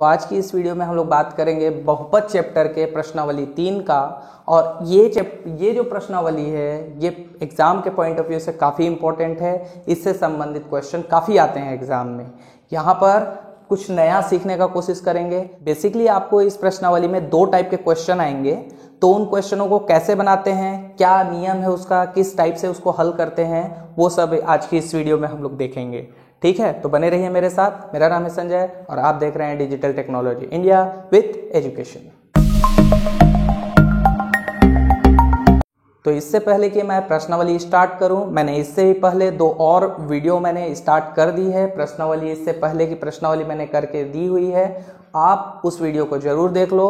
तो आज की इस वीडियो में हम लोग बात करेंगे बहुपद चैप्टर के प्रश्नावली 3 का। और ये जो प्रश्नावली है ये एग्जाम के पॉइंट ऑफ व्यू से काफ़ी इंपॉर्टेंट है। इससे संबंधित क्वेश्चन काफ़ी आते हैं एग्जाम में। यहाँ पर कुछ नया सीखने का कोशिश करेंगे। बेसिकली आपको इस प्रश्नावली में 2 टाइप के क्वेश्चन आएंगे, तो उन क्वेश्चनों को कैसे बनाते हैं, क्या नियम है उसका, किस टाइप से उसको हल करते हैं, वो सब आज की इस वीडियो में हम लोग देखेंगे। ठीक है, तो बने रहिए मेरे साथ। मेरा नाम है संजय और आप देख रहे हैं digital technology India with education. तो इससे पहले कि मैं प्रश्नावली स्टार्ट करूं, मैंने इससे ही पहले 2 और वीडियो मैंने स्टार्ट कर दी है। प्रश्नावली इससे पहले की प्रश्नावली मैंने करके दी हुई है, आप उस वीडियो को जरूर देख लो।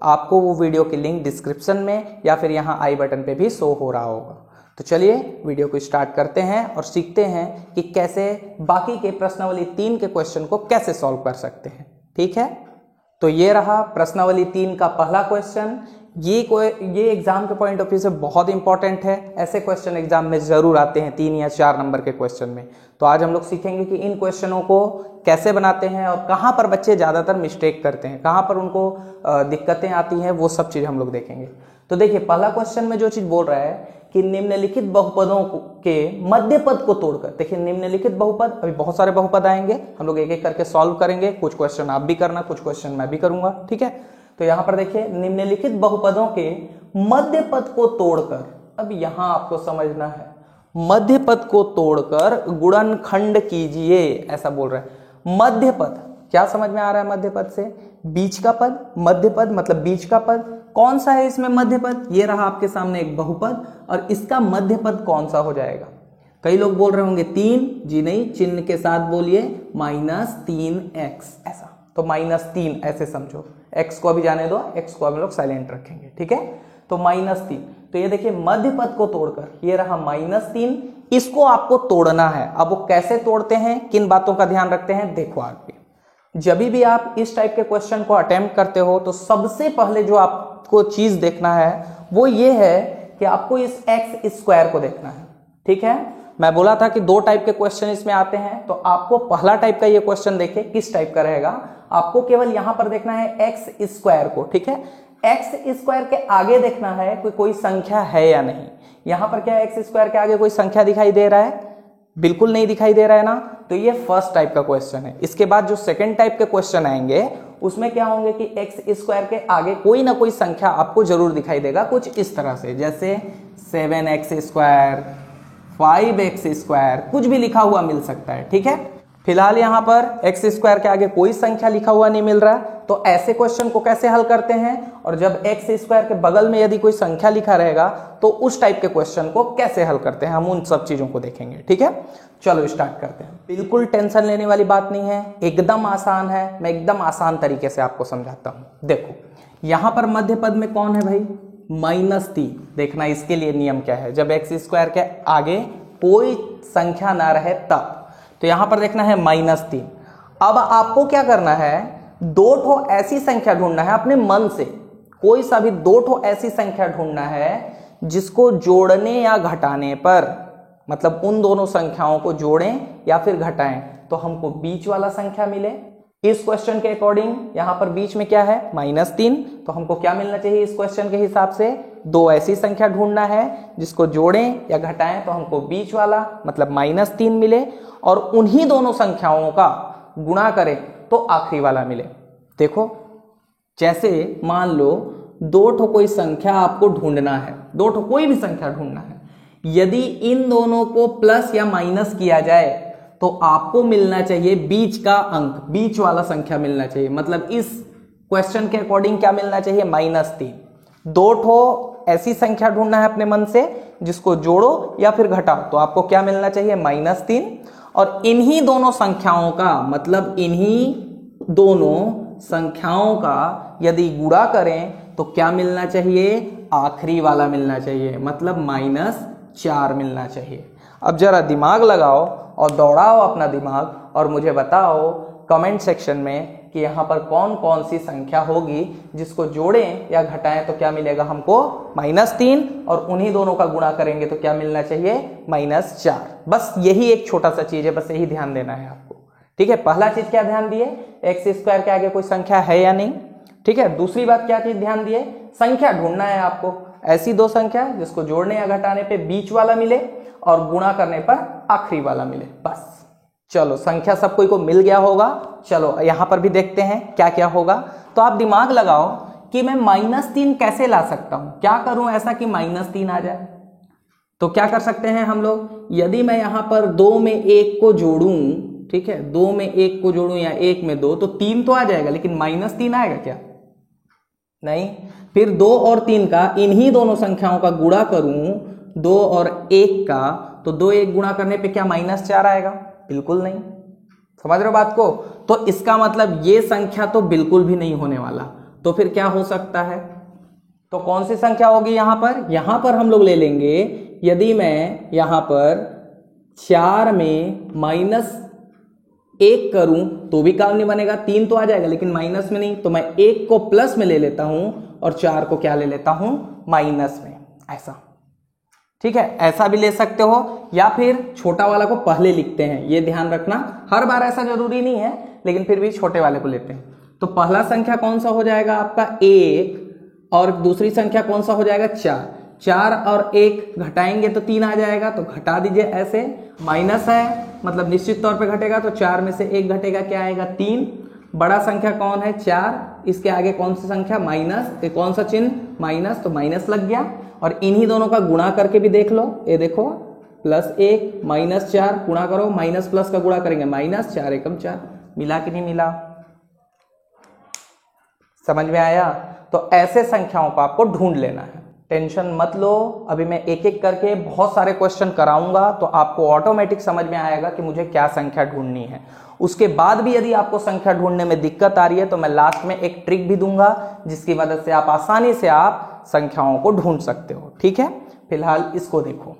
आपको वो वीडियो की लिंक डिस्क्रिप्शन में या फिर यहाँ आई बटन पे भी शो हो रहा होगा। तो चलिए वीडियो को स्टार्ट करते हैं और सीखते हैं कि कैसे बाकी के प्रश्नावली 3 के क्वेश्चन को कैसे सॉल्व कर सकते हैं। ठीक है, तो ये रहा प्रश्नावली 3 का पहला क्वेश्चन। ये एग्जाम के पॉइंट ऑफ व्यू से बहुत इंपॉर्टेंट है। ऐसे क्वेश्चन एग्जाम में जरूर आते हैं 3 या 4 नंबर के क्वेश्चन में। तो आज हम लोग सीखेंगे कि इन क्वेश्चनों को कैसे बनाते हैं और कहाँ पर बच्चे ज़्यादातर मिस्टेक करते हैं, कहाँ पर उनको दिक्कतें आती हैं, वो सब चीज़ हम लोग देखेंगे। तो देखिए पहला क्वेश्चन में जो चीज़ बोल रहा है कि निम्नलिखित बहुपदों के मध्य पद को तोड़कर, देखिए निम्नलिखित बहुपद, अभी बहुत सारे बहुपद आएंगे, हम लोग एक एक करके सॉल्व करेंगे। कुछ क्वेश्चन आप भी करना, कुछ क्वेश्चन मैं भी करूंगा। ठीक है, तो यहां पर देखिए निम्नलिखित बहुपदों के मध्य पद को तोड़कर, अब यहां आपको समझना है मध्य पद को तोड़कर गुणनखंड कीजिए, ऐसा बोल रहा है। मध्य पद क्या समझ में आ रहा है? मध्य पद से बीच का पद, मध्य पद मतलब बीच का पद। कौन सा है इसमें मध्य पद? ये रहा आपके सामने एक बहुपद और इसका मध्य पद कौन सा हो जाएगा? कई लोग बोल रहे होंगे 3, जी नहीं, चिन्ह के साथ बोलिए -3x, ऐसा। तो -3 ऐसे समझो, x को अभी जाने दो, x को हम लोग साइलेंट रखेंगे। ठीक है, तो -3। तो ये देखिए मध्य पद को तोड़कर, ये रहा -3, इसको आपको तोड़ना है। अब वो कैसे तोड़ते हैं, किन बातों का ध्यान रखते हैं, देखो आगे। जब भी आप इस टाइप के क्वेश्चन को अटेम्प्ट करते हो तो सबसे पहले जो आपको चीज देखना है वो ये है कि आपको इस x² को देखना है। ठीक है, मैं बोला था कि 2 टाइप के क्वेश्चन इसमें आते हैं, तो आपको पहला टाइप का ये क्वेश्चन देखिए किस टाइप का रहेगा। आपको केवल यहां पर देखना है x² को। ठीक है, x² के आगे देखना है कोई संख्या है या नहीं। यहां पर क्या x² के आगे कोई संख्या दिखाई दे रहा है? बिल्कुल नहीं दिखाई दे रहा है ना। तो ये फर्स्ट टाइप का क्वेश्चन है। इसके बाद जो सेकंड टाइप के क्वेश्चन आएंगे उसमें क्या होंगे कि x² के आगे कोई ना कोई संख्या आपको जरूर दिखाई देगा, कुछ इस तरह से, जैसे 7x², 5x², कुछ भी लिखा हुआ मिल सकता है। ठीक है, फिलहाल यहाँ पर x² के आगे कोई संख्या लिखा हुआ नहीं मिल रहा, तो ऐसे क्वेश्चन को कैसे हल करते हैं, और जब x² के बगल में यदि कोई संख्या लिखा रहेगा तो उस टाइप के क्वेश्चन को कैसे हल करते हैं, हम उन सब चीजों को देखेंगे। ठीक है, चलो स्टार्ट करते हैं। बिल्कुल टेंशन लेने वाली बात नहीं है, एकदम आसान है। मैं एकदम आसान तरीके से आपको समझाता हूं। देखो यहां पर मध्य पद में कौन है भाई? -3। देखना इसके लिए नियम क्या है, जब x² के आगे कोई संख्या ना रहे तब। तो यहां पर देखना है -3। अब आपको क्या करना है, 2 ठो ऐसी संख्या ढूंढना है अपने मन से, कोई सा भी 2 ठो ऐसी संख्या ढूंढना है जिसको जोड़ने या घटाने पर, मतलब उन दोनों संख्याओं को जोड़ें या फिर घटाएं तो हमको बीच वाला संख्या मिले। इस क्वेश्चन के अकॉर्डिंग यहां पर बीच में क्या है? -3। तो हमको क्या मिलना चाहिए इस क्वेश्चन के हिसाब से? 2 ऐसी संख्या ढूंढना है जिसको जोड़ें या घटाएं तो हमको बीच वाला मतलब -3 मिले, और उन्हीं दोनों संख्याओं का गुणा करें तो आखिरी वाला मिले। देखो जैसे मान लो 2 ठो कोई संख्या आपको ढूंढना है, 2 ठो कोई भी संख्या ढूंढना है। यदि इन दोनों को प्लस या माइनस किया जाए तो आपको मिलना चाहिए बीच का अंक, बीच वाला संख्या मिलना चाहिए। मतलब इस क्वेश्चन के अकॉर्डिंग क्या मिलना चाहिए? -3। 2 ठो ऐसी संख्या ढूंढना है अपने मन से जिसको जोड़ो या फिर घटाओ तो आपको क्या मिलना चाहिए? -3। और इन्हीं दोनों संख्याओं का, मतलब इन्हीं दोनों संख्याओं का यदि गुणा करें तो क्या मिलना चाहिए? आखिरी वाला मिलना चाहिए, मतलब -4 मिलना चाहिए। अब जरा दिमाग लगाओ और दौड़ाओ अपना दिमाग और मुझे बताओ कमेंट सेक्शन में कि यहाँ पर कौन कौन सी संख्या होगी जिसको जोड़ें या घटाएं तो क्या मिलेगा हमको? -3, और उन्हीं दोनों का गुणा करेंगे तो क्या मिलना चाहिए? -4। बस यही एक छोटा सा चीज है, बस यही ध्यान देना है आपको। ठीक है, पहला चीज क्या ध्यान दिए, एक्स स्क्वायर के आगे कोई संख्या है या नहीं। ठीक है, दूसरी बात क्या चीज ध्यान दिए, संख्या ढूंढना है आपको, ऐसी दो संख्या जिसको जोड़ने या घटाने पे बीच वाला मिले और गुणा करने पर आखिरी वाला मिले, बस। चलो संख्या सब कोई को मिल गया होगा। चलो यहां पर भी देखते हैं क्या क्या होगा। तो आप दिमाग लगाओ कि मैं -3 कैसे ला सकता हूं, क्या करूं ऐसा कि -3 आ जाए। तो क्या कर सकते हैं हम लोग, यदि मैं यहां पर 2 में 1 को जोड़ूं, ठीक है, 2 में 1 को जोड़ूं या 1 में 2, तो 3 तो आ जाएगा, लेकिन -3 आएगा क्या, नहीं। फिर 2 और 3 का, इन्हीं दोनों संख्याओं का गुणा करूं 2 और 1 का, तो 2 1 गुणा करने पे क्या -4 आएगा, बिल्कुल नहीं। समझ रहे हो बात को। तो इसका मतलब ये संख्या तो बिल्कुल भी नहीं होने वाला। तो फिर क्या हो सकता है, तो कौन सी संख्या होगी यहां पर हम लोग ले लेंगे, यदि मैं यहां पर 4 में -1 करूं तो भी काम नहीं बनेगा, 3 तो आ जाएगा लेकिन माइनस में नहीं, तो मैं 1 को प्लस में ले लेता हूं और 4 को क्या ले लेता हूं, माइनस में, ऐसा। ठीक है, ऐसा भी ले सकते हो, या फिर छोटा वाला को पहले लिखते हैं, ये ध्यान रखना, हर बार ऐसा जरूरी नहीं है, लेकिन फिर भी छोटे वाले को लेते हैं। तो पहला संख्या कौन सा हो जाएगा आपका 1, और दूसरी संख्या कौन सा हो जाएगा 4। 4 और 1 घटाएंगे तो 3 आ जाएगा, तो घटा दीजिए ऐसे, माइनस है मतलब निश्चित तौर पे घटेगा, तो 4 में से 1 घटेगा, क्या आएगा 3। बड़ा संख्या कौन है 4, इसके आगे कौन सी संख्या माइनस, कौन सा चिन्ह माइनस, तो माइनस लग गया। और इन्हीं दोनों का गुणा करके भी देख लो, ये देखो +1 -4 गुणा करो, माइनस प्लस का गुणा करेंगे -4 एकम 4, मिला कि नहीं मिला, समझ में आया। तो ऐसे संख्याओं को आपको ढूंढ लेना है, टेंशन मत लो। अभी मैं एक एक करके बहुत सारे क्वेश्चन कराऊंगा, तो आपको ऑटोमेटिक समझ में आएगा कि मुझे क्या संख्या ढूंढनी है। उसके बाद भी यदि आपको संख्या ढूंढने में दिक्कत आ रही है तो मैं लास्ट में एक ट्रिक भी दूंगा, जिसकी मदद से आप आसानी से आप संख्याओं को ढूंढ सकते हो। ठीक है, फिलहाल इसको देखो।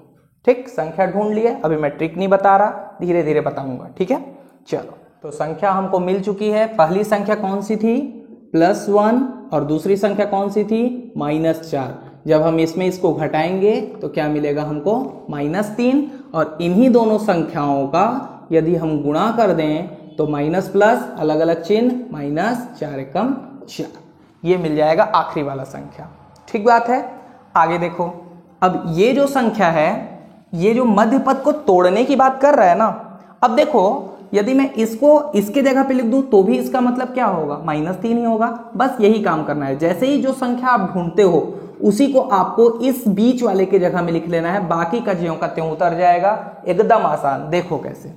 ठीक, संख्या ढूंढ लिए, अभी मैं ट्रिक नहीं बता रहा, धीरे धीरे बताऊंगा। ठीक है, चलो तो संख्या हमको मिल चुकी है। पहली संख्या कौन सी थी, +1, और दूसरी संख्या कौन सी थी, -4। जब हम इसमें इसको घटाएंगे तो क्या मिलेगा हमको, -3। और इन्हीं दोनों संख्याओं का यदि हम गुणा कर दें तो माइनस प्लस अलग अलग चिन्ह, -4 एकम 4, ये मिल जाएगा आखिरी वाला संख्या। ठीक बात है, आगे देखो। अब ये जो संख्या है, ये जो मध्य पद को तोड़ने की बात कर रहा है ना, अब देखो यदि मैं इसको इसके जगह पे लिख दूं तो भी इसका मतलब क्या होगा, -3 ही होगा। बस यही काम करना है, जैसे ही जो संख्या आप ढूंढते हो उसी को आपको इस बीच वाले के जगह में लिख लेना है, बाकी का ज्यों का त्यों उतर जाएगा, एकदम आसान। देखो कैसे,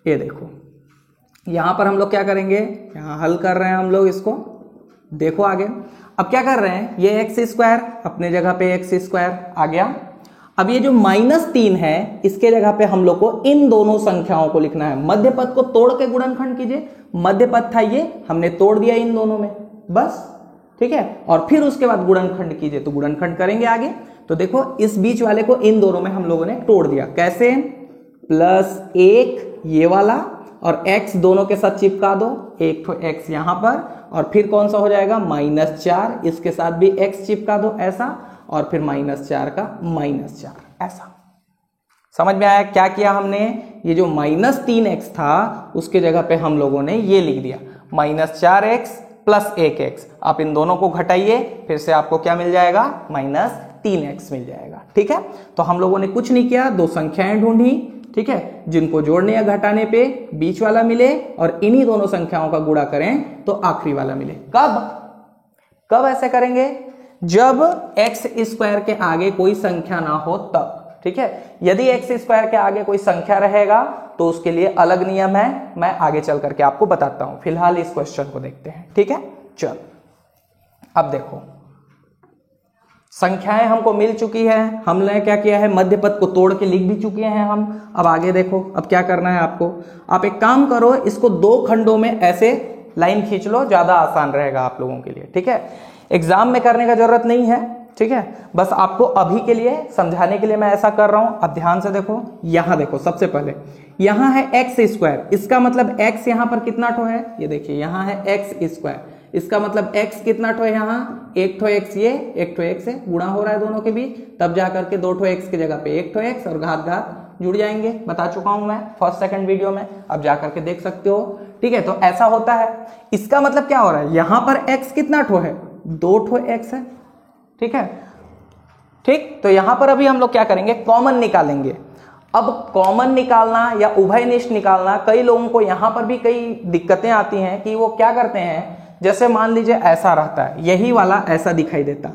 ये देखो यहां पर हम लोग क्या करेंगे, यहां हल कर रहे हैं हम लोग इसको, देखो आगे। अब क्या कर रहे हैं, ये x² अपने जगह पे x² आ गया। अब ये जो -3 है इसके जगह पे हम लोग को इन दोनों संख्याओं को लिखना है। मध्य पद को तोड़ के गुणनखंड कीजिए, मध्य पद था ये, हमने तोड़ दिया इन दोनों में, बस। ठीक है, और फिर उसके बाद गुणनखंड कीजिए, तो गुणनखंड करेंगे आगे। तो देखो इस बीच वाले को इन दोनों में हम लोगों ने तोड़ दिया, कैसे, +1 ये वाला और x दोनों के साथ चिपका दो, एक तो x यहां पर, और फिर कौन सा हो जाएगा -4, इसके साथ भी x चिपका दो ऐसा, और फिर -4 का -4 ऐसा। समझ में आया क्या किया हमने, ये जो -3x था उसके जगह पे हम लोगों ने ये लिख दिया -4x + 1x। आप इन दोनों को घटाइए, फिर से आपको क्या मिल जाएगा, -3x मिल जाएगा। ठीक है, तो हम लोगों ने कुछ नहीं किया, दो संख्याएं ढूंढी, ठीक है, जिनको जोड़ने या घटाने पे बीच वाला मिले और इन्हीं दोनों संख्याओं का गुणा करें तो आखिरी वाला मिले। कब ऐसे करेंगे, जब x² के आगे कोई संख्या ना हो तब। ठीक है, यदि x² के आगे कोई संख्या रहेगा तो उसके लिए अलग नियम है, मैं आगे चल करके आपको बताता हूं। फिलहाल इस क्वेश्चन को देखते हैं। ठीक है, चलो अब देखो, संख्याएं हमको मिल चुकी है, हमने क्या किया है, मध्य पद को तोड़ के लिख भी चुके हैं हम। अब आगे देखो, अब क्या करना है आपको, आप एक काम करो, इसको 2 खंडों में ऐसे लाइन खींच लो, ज्यादा आसान रहेगा आप लोगों के लिए। ठीक है, एग्जाम में करने का जरूरत नहीं है, ठीक है, बस आपको अभी के लिए समझाने के लिए मैं ऐसा कर रहा हूं। अब ध्यान से देखो, यहां देखो, सबसे पहले यहां है x², इसका मतलब x यहां पर कितना ठो है, ये देखिए यहां है x², इसका मतलब x कितना ठो है, यहाँ 1 ठो x, ये 1 ठो x है, गुणा हो रहा है दोनों के बीच, तब जाकर के 2 ठो x की जगह पे 1 ठो x और घात जुड़ जाएंगे, बता चुका हूं मैं फर्स्ट सेकंड वीडियो में, अब जा करके देख सकते हो। ठीक है, तो ऐसा होता है। इसका मतलब क्या हो रहा है, यहां पर x कितना ठो है, 2 ठो x है। ठीक है, ठीक, तो यहां पर अभी हम लोग क्या करेंगे, कॉमन निकालेंगे। अब कॉमन निकालना या उभयनिष्ठ निकालना, कई लोगों को यहां पर भी कई दिक्कतें आती हैं कि वो क्या करते हैं, जैसे मान लीजिए ऐसा रहता है, यही वाला ऐसा दिखाई देता,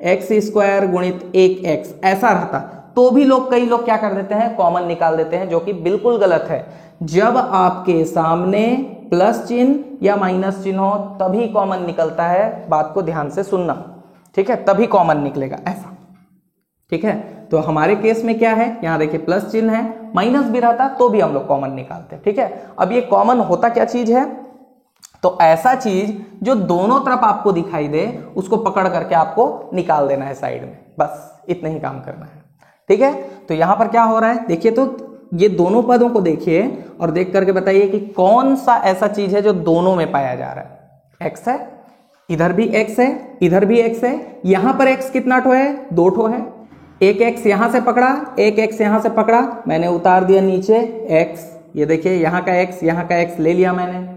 x² गुणित 1x ऐसा रहता, तो भी कई लोग क्या कर देते हैं, कॉमन निकाल देते हैं, जो कि बिल्कुल गलत है। जब आपके सामने प्लस चिन्ह या माइनस चिन्ह हो तभी कॉमन निकलता है, बात को ध्यान से सुनना। ठीक है, तभी कॉमन निकलेगा ऐसा। ठीक है, तो हमारे केस में क्या है, यहां देखिए प्लस चिन्ह है, माइनस भी रहता तो भी हम लोग कॉमन निकालते हैं। ठीक है, अब ये कॉमन होता क्या चीज है, तो ऐसा चीज जो दोनों तरफ आपको दिखाई दे उसको पकड़ करके आपको निकाल देना है साइड में, बस इतना ही काम करना है। ठीक है, तो यहां पर क्या हो रहा है, देखिए तो ये दोनों पदों को देखिए और देख करके बताइए कि कौन सा ऐसा चीज है जो दोनों में पाया जा रहा है। x है, इधर भी x है, इधर भी x है, यहां पर x कितना ठो है, 2 ठो है। एक x यहां से पकड़ा, एक x यहां से पकड़ा, मैंने उतार दिया नीचे x, ये देखिए यहाँ का x, यहाँ का x ले लिया मैंने,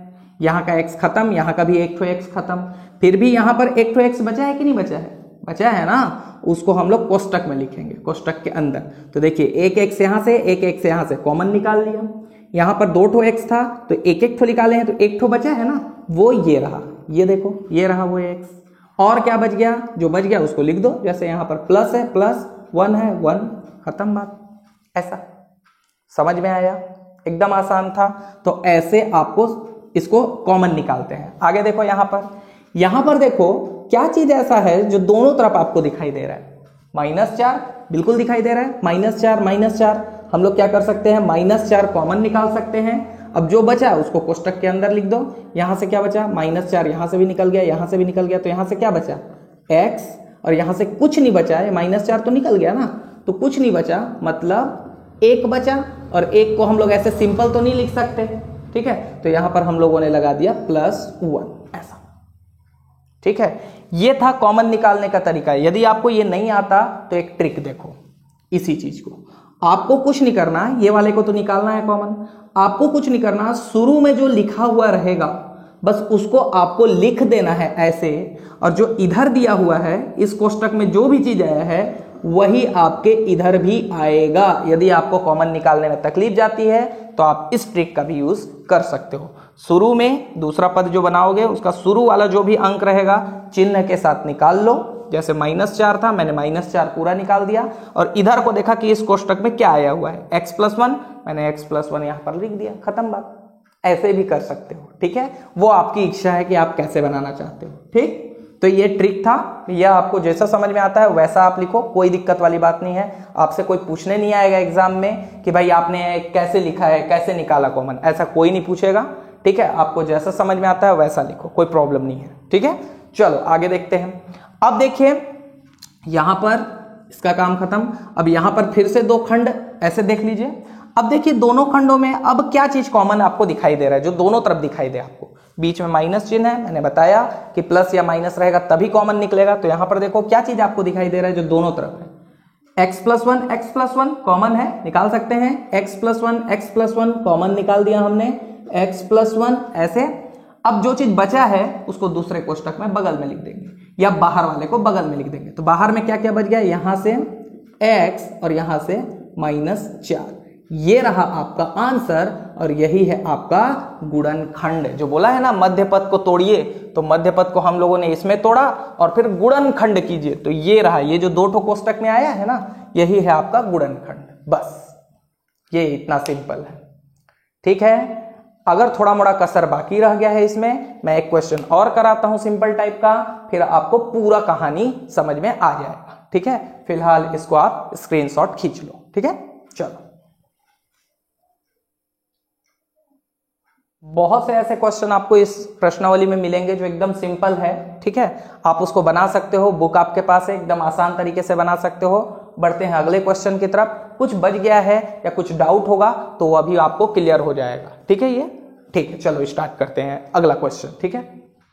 यहाँ का x खत्म, यहाँ का भी 1 ठो x खत्म, फिर भी यहाँ पर 1 ठो x बचा है कि नहीं बचा है, बचा है ना, उसको हम लोग कोष्टक में लिखेंगे, कोष्टक के अंदर। तो देखिए एक x यहां से, एक x यहां से कॉमन निकाल लिया, यहां पर 2 ठो x था तो एक एक ठो निकाले हैं, तो 1 ठो बचा है ना, वो ये रहा, ये देखो ये रहा वो x। और क्या बच गया, जो बच गया उसको लिख दो, जैसे यहां पर प्लस है प्लस, 1 है 1, खत्म बात। ऐसा समझ में आया, एकदम आसान था। तो ऐसे आपको इसको कॉमन निकालते हैं। आगे देखो यहां पर देखो क्या चीज ऐसा है जो दोनों तरफ आपको दिखाई दे रहा है, -4 बिल्कुल दिखाई दे रहा है, -4 हम लोग क्या कर सकते हैं, -4 कॉमन निकाल सकते हैं। अब जो बचा उसको कोष्टक के अंदर लिख दो, यहां से क्या बचा, -4 यहां से भी निकल गया, यहां से भी निकल गया, तो यहां से क्या बचा x, और यहां से कुछ नहीं बचा है, -4 तो निकल गया ना, तो कुछ नहीं बचा, मतलब 1 बचा, और 1 को हम लोग ऐसे सिंपल तो नहीं लिख सकते। ठीक है, तो यहां पर हम लोगों ने लगा दिया +1 ऐसा। ठीक है, ये था कॉमन निकालने का तरीका। यदि आपको ये नहीं आता तो एक ट्रिक देखो, इसी चीज को आपको कुछ नहीं करना, ये वाले को तो निकालना है कॉमन, आपको कुछ नहीं करना, शुरू में जो लिखा हुआ रहेगा बस उसको आपको लिख देना है ऐसे, और जो इधर दिया हुआ है इस कोष्टक में जो भी चीज आया है वही आपके इधर भी आएगा। यदि आपको कॉमन निकालने में तकलीफ जाती है तो आप इस ट्रिक का भी यूज कर सकते हो। शुरू में दूसरा पद जो बनाओगे उसका शुरू वाला जो भी अंक रहेगा चिन्ह के साथ निकाल लो, जैसे -4 था, मैंने -4 पूरा निकाल दिया, और इधर को देखा कि इस कोष्टक में क्या आया हुआ है, x+1, मैंने x+1 यहां पर लिख दिया, खत्म बात। ऐसे भी कर सकते हो। ठीक है, वो आपकी इच्छा है कि आप कैसे बनाना चाहते हो। ठीक, तो ये ट्रिक था, यह आपको जैसा समझ में आता है वैसा आप लिखो, कोई दिक्कत वाली बात नहीं है। आपसे कोई पूछने नहीं आएगा एग्जाम में कि भाई आपने कैसे लिखा है, कैसे निकाला कॉमन, ऐसा कोई नहीं पूछेगा। ठीक है, आपको जैसा समझ में आता है वैसा लिखो, कोई प्रॉब्लम नहीं है। ठीक है, चलो आगे देखते हैं। अब देखिए यहां पर इसका काम खत्म। अब यहां पर फिर से 2 खंड ऐसे देख लीजिए। अब देखिए दोनों खंडों में अब क्या चीज कॉमन आपको दिखाई दे रहा है, जो दोनों तरफ दिखाई दे आपको, बीच में माइनस चिन्ह है, मैंने बताया कि प्लस या माइनस रहेगा तभी कॉमन निकलेगा। तो यहां पर देखो क्या चीज आपको दिखाई दे रहा है जो दोनों तरफ है, x+1 कॉमन है, निकाल सकते हैं, x+1 कॉमन निकाल दिया हमने, x+1 ऐसे। अब जो चीज बचा है उसको दूसरे कोष्टक में बगल में लिख देंगे, या बाहर वाले को बगल में लिख देंगे। तो बाहर में क्या क्या बच गया, यहां से x और यहां से -4, ये रहा आपका आंसर, और यही है आपका गुणनखंड। जो बोला है ना मध्य पद को तोड़िए, तो मध्य पद को हम लोगों ने इसमें तोड़ा और फिर गुणनखंड कीजिए, तो ये रहा, ये जो 2 ठो कोष्टक में आया है ना, यही है आपका गुणनखंड। बस ये इतना सिंपल है। ठीक है, अगर थोड़ा मोड़ा कसर बाकी रह गया है इसमें, मैं एक क्वेश्चन और कराता हूं सिंपल टाइप का, फिर आपको पूरा कहानी समझ में आ जाएगा। ठीक है, फिलहाल इसको आप स्क्रीनशॉट खींच लो। ठीक है, चलो। बहुत से ऐसे क्वेश्चन आपको इस प्रश्नावली में मिलेंगे जो एकदम सिंपल है। ठीक है, आप उसको बना सकते हो, बुक आपके पास है, एकदम आसान तरीके से बना सकते हो। बढ़ते हैं अगले क्वेश्चन की तरफ। कुछ बच गया है या कुछ डाउट होगा तो वो अभी आपको क्लियर हो जाएगा। ठीक है, ये ठीक है, चलो स्टार्ट करते हैं अगला क्वेश्चन। ठीक है,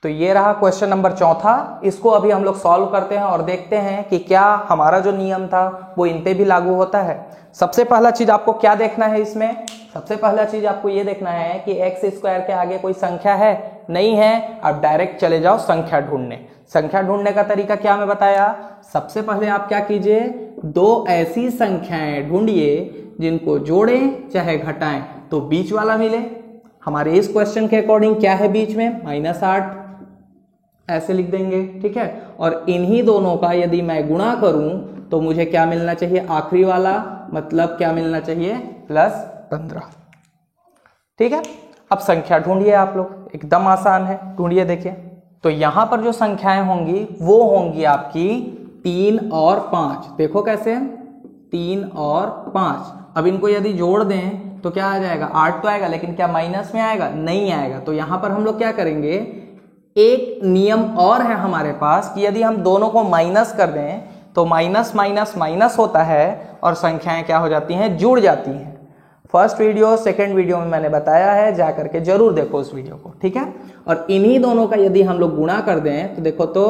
तो ये रहा क्वेश्चन नंबर चौथा। इसको अभी हम लोग सॉल्व करते हैं और देखते हैं कि क्या हमारा जो नियम था वो इन पे भी लागू होता है। सबसे पहला चीज आपको क्या देखना है इसमें, सबसे पहला चीज आपको ये देखना है कि एक्स स्क्वायर के आगे कोई संख्या है, नहीं है। आप डायरेक्ट चले जाओ संख्या ढूंढने। संख्या ढूंढने का तरीका क्या मैं बताया, सबसे पहले आप क्या कीजिए, दो ऐसी संख्याएं ढूंढिए जिनको जोड़ें चाहे घटाएं तो बीच वाला मिले। हमारे इस क्वेश्चन के अकॉर्डिंग क्या है बीच में, -8, ऐसे लिख देंगे, ठीक है। और इन्हीं दोनों का यदि मैं गुणा करूं तो मुझे क्या मिलना चाहिए, आखिरी वाला, मतलब क्या मिलना चाहिए, +15, ठीक है। अब संख्या ढूंढिए आप लोग, एकदम आसान है, ढूंढिए देखिए। तो यहां पर जो संख्याएं होंगी वो होंगी आपकी 3 और 5। देखो कैसे, 3 और 5। अब इनको यदि जोड़ दें तो क्या आ जाएगा, 8 तो आएगा, लेकिन क्या माइनस में आएगा, नहीं आएगा। तो यहां पर हम लोग क्या करेंगे, एक नियम और है हमारे पास कि यदि हम दोनों को माइनस कर दें तो माइनस माइनस माइनस होता है और संख्याएं क्या हो जाती हैं, जुड़ जाती हैं। फर्स्ट वीडियो सेकंड वीडियो में मैंने बताया है, जा करके जरूर देखो उस वीडियो को, ठीक है। और इन्हीं दोनों का यदि हम लोग गुणा कर दें तो देखो तो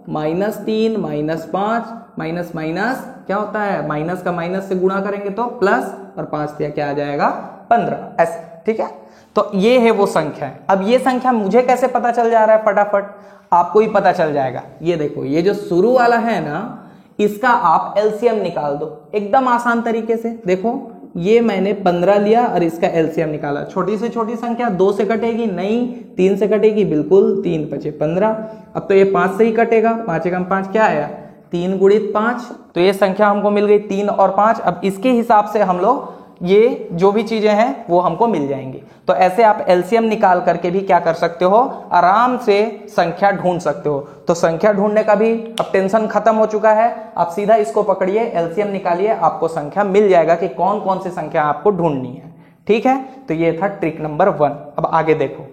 -3 -5 माइनस माइनस क्या होता है, माइनस का माइनस से गुणा करेंगे तो प्लस, और 5 दिया क्या आ जाएगा, 15, ऐसे, ठीक है। तो ये है वो संख्या है। अब ये संख्या मुझे कैसे पता चल जा रहा है, फटाफट आपको ही पता चल जाएगा। ये देखो, ये जो शुरू वाला है ना, इसका आप एलसीएम निकाल दो एकदम आसान तरीके से। देखो ये मैंने 15 लिया और इसका एलसीएम निकाला। छोटी से छोटी संख्या 2 से कटेगी, नहीं 3 से कटेगी, बिल्कुल 3 × 5 = 15। अब तो ये 5 से ही कटेगा, 5 × 5 क्या आया, 3 × 5। तो ये संख्या हमको मिल गई 3 और 5। अब इसके हिसाब से हम लोग ये जो भी चीजें हैं वो हमको मिल जाएंगी। तो ऐसे आप एलसीएम निकाल करके भी क्या कर सकते हो, आराम से संख्या ढूंढ सकते हो। तो संख्या ढूंढने का भी अब टेंशन खत्म हो चुका है। आप सीधा इसको पकड़िए, एलसीएम निकालिए, आपको संख्या मिल जाएगा कि कौन कौन सी संख्या आपको ढूंढनी है, ठीक है। तो ये था ट्रिक नंबर 1। अब आगे देखो,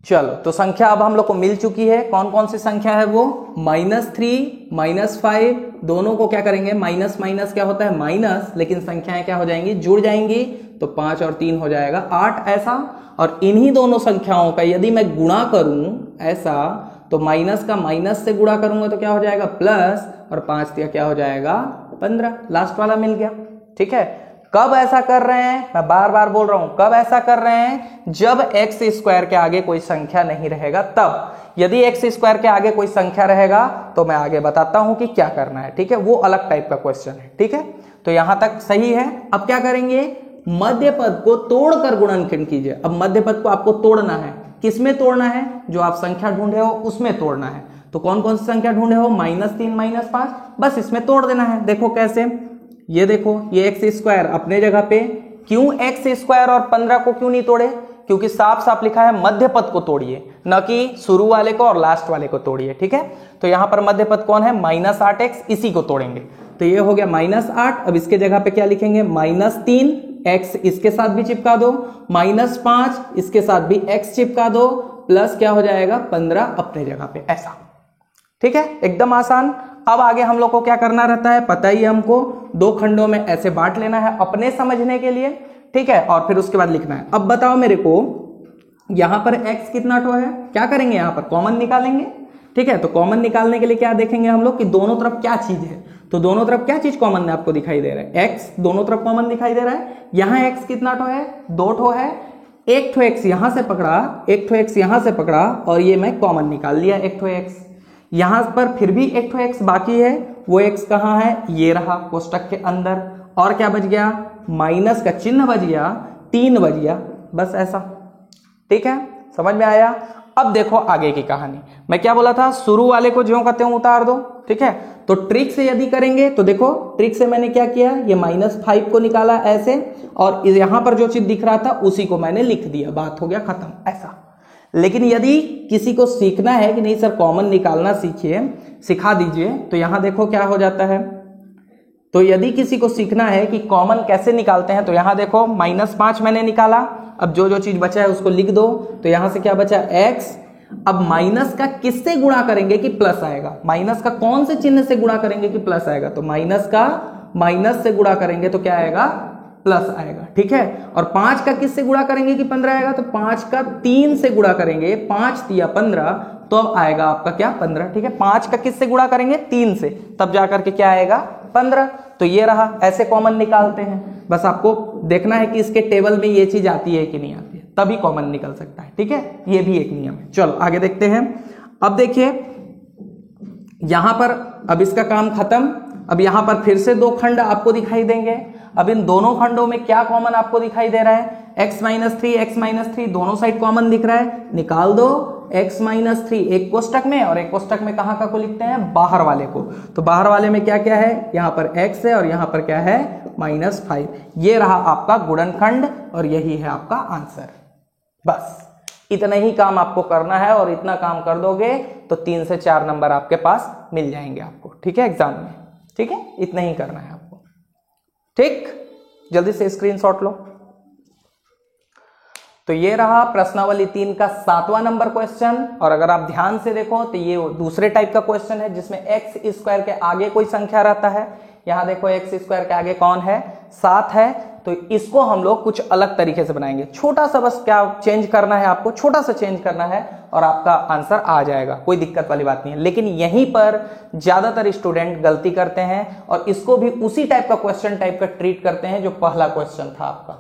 चलो तो संख्या अब हम लोग को मिल चुकी है। कौन कौन सी संख्या है वो, -3 -5, दोनों को क्या करेंगे, माइनस माइनस क्या होता है, माइनस, लेकिन संख्याएं क्या हो जाएंगी, जुड़ जाएंगी। तो 5 और 3 हो जाएगा 8, ऐसा। और इन्हीं दोनों संख्याओं का यदि मैं गुणा करूं ऐसा, तो माइनस का माइनस से गुणा करूंगा तो क्या हो जाएगा, प्लस, और 5 दिया क्या हो जाएगा, 15, लास्ट वाला मिल गया, ठीक है। कब ऐसा कर रहे हैं, मैं बार बार बोल रहा हूं, कब ऐसा कर रहे हैं, जब एक्स स्क्वायर के आगे कोई संख्या नहीं रहेगा तब। यदि एक्स स्क्वायर के आगे कोई संख्या रहेगा तो मैं आगे बताता हूं कि क्या करना है, ठीक है, वो अलग टाइप का क्वेश्चन है, ठीक है। तो यहां तक सही है। अब क्या करेंगे, मध्य पद को तोड़कर गुणनखंड कीजिए। अब मध्य पद को आपको तोड़ना है, किसमें तोड़ना है, जो आप संख्या ढूंढे हो उसमें तोड़ना है। तो कौन कौन सी संख्या ढूंढे हो, -3 -5, बस इसमें तोड़ देना है। देखो कैसे, ये देखो, ये एक्स स्क्वायर अपने जगह पे, क्यों एक्स स्क्वायर और 15 को क्यों नहीं तोड़े, क्योंकि साफ साफ लिखा है मध्य पद को तोड़िए, न कि शुरू वाले को और लास्ट वाले को तोड़िए, ठीक है। तो यहां पर मध्य पद कौन है, -8x, इसी को तोड़ेंगे। तो ये हो गया -8। अब इसके जगह पे क्या लिखेंगे, -3x, इसके साथ भी चिपका दो, -5 इसके साथ भी x चिपका दो, प्लस क्या हो जाएगा, 15 अपने जगह पे, ऐसा, ठीक है, एकदम आसान। अब आगे हम लोग को क्या करना रहता है, पता ही है हमको, 2 खंडों में ऐसे बांट लेना है अपने समझने के लिए, ठीक है, और फिर उसके बाद लिखना है। अब बताओ मेरे को, यहां पर x कितना ठो है, क्या करेंगे, यहां पर कॉमन निकालेंगे, ठीक है। तो कॉमन निकालने के लिए क्या देखेंगे हम लोग कि दोनों तरफ क्या चीज है। तो दोनों तरफ क्या चीज कॉमन है आपको दिखाई दे रहा है, x दोनों तरफ कॉमन दिखाई दे रहा है। यहां x कितना ठो है, 2 ठो है। एक ठो x यहां से पकड़ा, एक ठो x यहां से पकड़ा, और ये मैं कॉमन निकाल लिया, एक ठो x। यहां पर फिर भी एक ठो x बाकी है, वो x कहां है, ये रहा कोष्टक के अंदर। और क्या बच गया, माइनस का चिन्ह बच गया, 3 बच गया, बस ऐसा, ठीक है, समझ में आया। अब देखो आगे की कहानी, मैं क्या बोला था, शुरू वाले को ज्यों का त्यों उतार दो, ठीक है। तो ट्रिक से यदि करेंगे तो देखो, ट्रिक से मैंने क्या किया, ये -5 को निकाला ऐसे, और यहां पर जो चीज दिख रहा था उसी को मैंने लिख दिया, बात हो गया खत्म, ऐसा। लेकिन यदि किसी को सीखना है कि नहीं सर कॉमन निकालना सीखिए, सिखा दीजिए, तो यहां देखो क्या हो जाता है। तो यदि किसी को सीखना है कि कॉमन कैसे निकालते हैं, तो यहां देखो -5 मैंने निकाला। अब जो जो चीज बचा है उसको लिख दो। तो यहां से क्या बचा, x। अब माइनस का किससे गुणा करेंगे कि प्लस आएगा, माइनस का कौन से चिन्ह से गुणा करेंगे कि प्लस आएगा, तो माइनस का माइनस से गुणा करेंगे तो क्या आएगा, प्लस आएगा, ठीक है। और 5 का किससे गुणा करेंगे कि 15 आएगा, तो 5 का 3 से गुणा करेंगे, 5 × 15, तो अब आएगा आपका क्या 15। ठीक है, 5 का किससे गुणा करेंगे 3 से, तब जाकर के क्या आएगा 15। तो ये रहा, ऐसे कॉमन निकालते हैं। बस आपको देखना है कि इसके टेबल में ये चीज आती है कि नहीं आती है, तभी कॉमन निकल सकता है। ठीक है, ये भी एक नियम है। चलो आगे देखते हैं। अब देखिए यहां पर अब इसका काम खत्म। अब यहां पर फिर से 2 खंड आपको दिखाई देंगे। अब इन दोनों खंडों में क्या कॉमन आपको दिखाई दे रहा है, x माइनस थ्री दोनों साइड कॉमन दिख रहा है, निकाल दो x माइनस थ्री एक कोष्टक में, और एक कोष्टक में कहां का को लिखते हैं, बाहर वाले को। तो बाहर वाले में क्या क्या है, यहां पर x है और यहां पर क्या है -5। ये रहा आपका गुणनखंड और यही है आपका आंसर। बस इतना ही काम आपको करना है, और इतना काम कर दोगे तो 3 से 4 नंबर आपके पास मिल जाएंगे आपको। ठीक है, एग्जाम में। ठीक है, इतना ही करना है आपको। ठीक, जल्दी से स्क्रीनशॉट लो। तो ये रहा प्रश्नावली 3 का 7वां नंबर क्वेश्चन। और अगर आप ध्यान से देखो तो ये दूसरे टाइप का क्वेश्चन है जिसमें एक्स स्क्वायर के आगे कोई संख्या रहता है। यहां देखो एक्स स्क्वायर के आगे कौन है, 7 है। तो इसको हम लोग कुछ अलग तरीके से बनाएंगे। छोटा सा बस क्या चेंज करना है आपको, छोटा सा चेंज करना है और आपका आंसर आ जाएगा, कोई दिक्कत वाली बात नहीं है। लेकिन यहीं पर ज्यादातर स्टूडेंट गलती करते हैं और इसको भी उसी टाइप का क्वेश्चन टाइप का ट्रीट करते हैं जो पहला क्वेश्चन था आपका।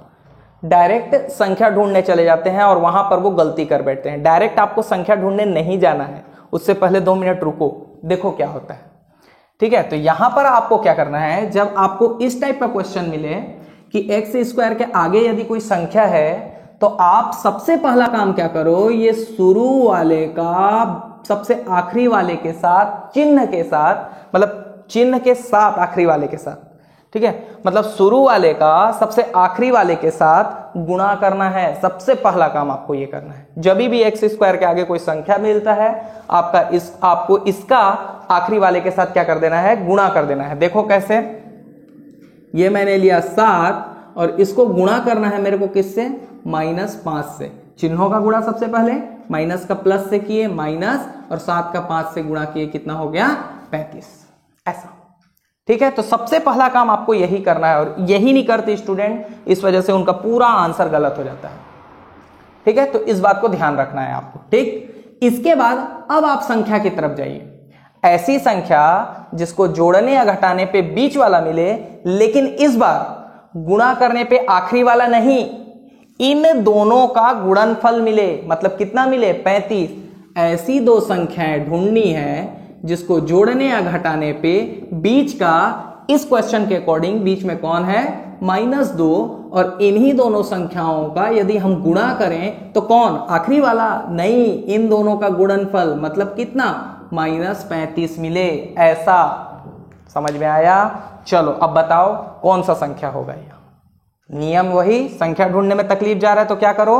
डायरेक्ट संख्या ढूंढने चले जाते हैं और वहां पर वो गलती कर बैठते हैं। डायरेक्ट आपको संख्या ढूंढने नहीं जाना है, उससे पहले 2 मिनट रुको, देखो क्या होता है। ठीक है, तो यहां पर आपको क्या करना है, जब आपको इस टाइप का क्वेश्चन मिले कि एक्स स्क्वायर के आगे यदि कोई संख्या है, तो आप सबसे पहला काम क्या करो, ये शुरू वाले का सबसे आखिरी वाले के साथ चिन्ह के साथ, मतलब चिन्ह के साथ आखिरी वाले के साथ, ठीक है, मतलब शुरू वाले का सबसे आखिरी वाले के साथ गुणा करना है। सबसे पहला काम आपको ये करना है। जब भी एक्स स्क्वायर के आगे कोई संख्या मिलता है, आपको इसका आखिरी वाले के साथ क्या कर देना है, गुणा कर देना है। देखो कैसे, ये मैंने लिया 7 और इसको गुणा करना है मेरे को किससे, -5 से। चिन्हों का गुणा सबसे पहले, माइनस का प्लस से किए माइनस, और 7 का 5 से गुणा किए, कितना हो गया 35। ऐसा, ठीक है। तो सबसे पहला काम आपको यही करना है और यही नहीं करते स्टूडेंट, इस वजह से उनका पूरा आंसर गलत हो जाता है। ठीक है, तो इस बात को ध्यान रखना है आपको। ठीक, इसके बाद अब आप संख्या की तरफ जाइए। ऐसी संख्या जिसको जोड़ने या घटाने पे बीच वाला मिले, लेकिन इस बार गुणा करने पे आखिरी वाला नहीं, इन दोनों का गुणनफल मिले, मतलब कितना मिले 35। ऐसी 2 संख्याएं ढूंढनी है जिसको जोड़ने या घटाने पे बीच का, इस क्वेश्चन के अकॉर्डिंग बीच में कौन है, -2, और इन्हीं दोनों संख्याओं का यदि हम गुणा करें तो कौन, आखिरी वाला नहीं, इन दोनों का गुणनफल, मतलब कितना -35 मिले। ऐसा समझ में आया? चलो अब बताओ कौन सा संख्या होगा यह। नियम वही, संख्या ढूंढने में तकलीफ जा रहा है तो क्या करो,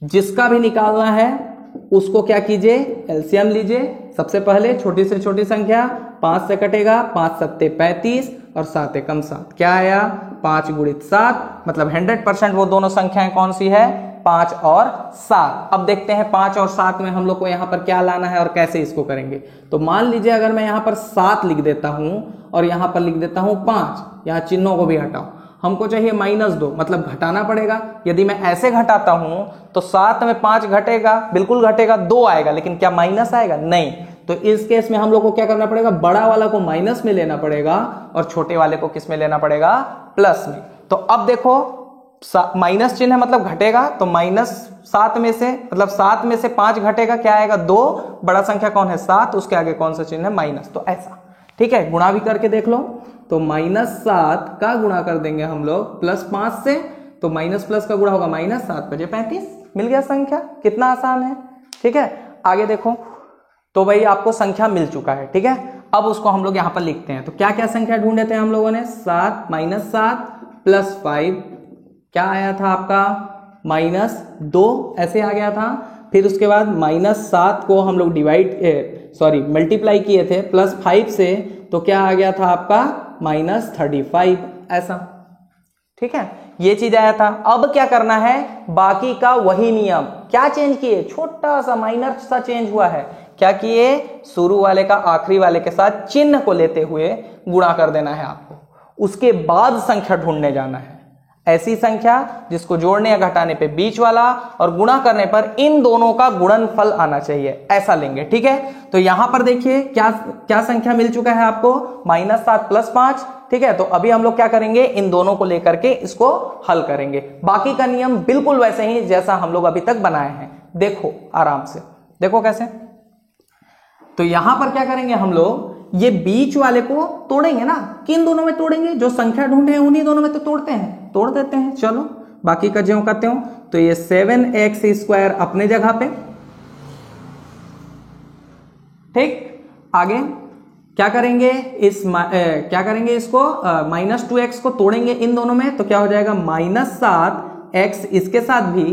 जिसका भी निकालना है उसको क्या कीजिए, एलसीएम लीजिए। सबसे पहले छोटी से छोटी संख्या 5 से कटेगा, 5 सत्ते 35 और 7 एकम 7, क्या आया 5 गुणित 7, मतलब 100% वो दोनों संख्याएं कौन सी है, 5 और 7। अब देखते हैं 5 और 7 में हम लोग को यहाँ पर क्या लाना है और कैसे इसको करेंगे। तो मान लीजिए अगर मैं यहाँ पर 7 लिख देता हूं और यहाँ पर लिख देता हूं 5, यहाँ चिन्हों को भी हटाओ, हमको चाहिए -2, मतलब घटाना पड़ेगा। यदि मैं ऐसे घटाता हूं तो 7 में 5 घटेगा, बिल्कुल घटेगा, 2 आएगा, लेकिन क्या माइनस आएगा, नहीं। तो इस केस में हम लोग को क्या करना पड़ेगा, बड़ा वाला को माइनस में लेना पड़ेगा और छोटे वाले को किस में लेना पड़ेगा, प्लस में। तो अब देखो माइनस चिन्ह है मतलब घटेगा, तो -7 में से, मतलब 7 में से 5 घटेगा, क्या आएगा 2, बड़ा संख्या कौन है 7, उसके आगे कौन सा चिन्ह है, माइनस। तो ऐसा, ठीक है, गुणा भी करके देख लो। तो -7 का गुणा कर देंगे हम लोग +5 से, तो माइनस प्लस का गुणा होगा -7 × 35, मिल गया संख्या। कितना आसान है, ठीक है। आगे देखो, तो भाई आपको संख्या मिल चुका है, ठीक है। अब उसको हम लोग यहां पर लिखते हैं। तो क्या क्या संख्या ढूंढे थे हम लोगों ने, 7 -7 + 5, क्या आया था आपका -2, ऐसे आ गया था। फिर उसके बाद -7 को हम लोग मल्टीप्लाई किए थे +5 से, तो क्या आ गया था आपका -35, ऐसा, ठीक है, ये चीज आया था। अब क्या करना है, बाकी का वही नियम, क्या चेंज किए, छोटा सा माइनर सा चेंज हुआ है। क्या किए, शुरू वाले का आखिरी वाले के साथ चिन्ह को लेते हुए गुणा कर देना है आपको, उसके बाद संख्या ढूंढने जाना है। ऐसी संख्या जिसको जोड़ने या घटाने पे बीच वाला और गुणा करने पर इन दोनों का गुणनफल आना चाहिए, ऐसा लेंगे। ठीक है, तो यहां पर देखिए क्या क्या संख्या मिल चुका है आपको, -7 + 5। ठीक है, तो अभी हम लोग क्या करेंगे, इन दोनों को लेकर के इसको हल करेंगे। बाकी का नियम बिल्कुल वैसे ही जैसा हम लोग अभी तक बनाए हैं, देखो आराम से, देखो कैसे। तो यहां पर क्या करेंगे हम लोग, ये बीच वाले को तोड़ेंगे ना, किन दोनों में तोड़ेंगे, जो संख्या ढूंढे हैं उन्हीं दोनों में तो तोड़ते हैं, तोड़ देते हैं। चलो बाकी का ज्यों करते हो, तो ये 7x² अपने जगह पे। ठीक, आगे क्या करेंगे, क्या करेंगे इसको, -2x को तोड़ेंगे इन दोनों में, तो क्या हो जाएगा, -7x इसके साथ भी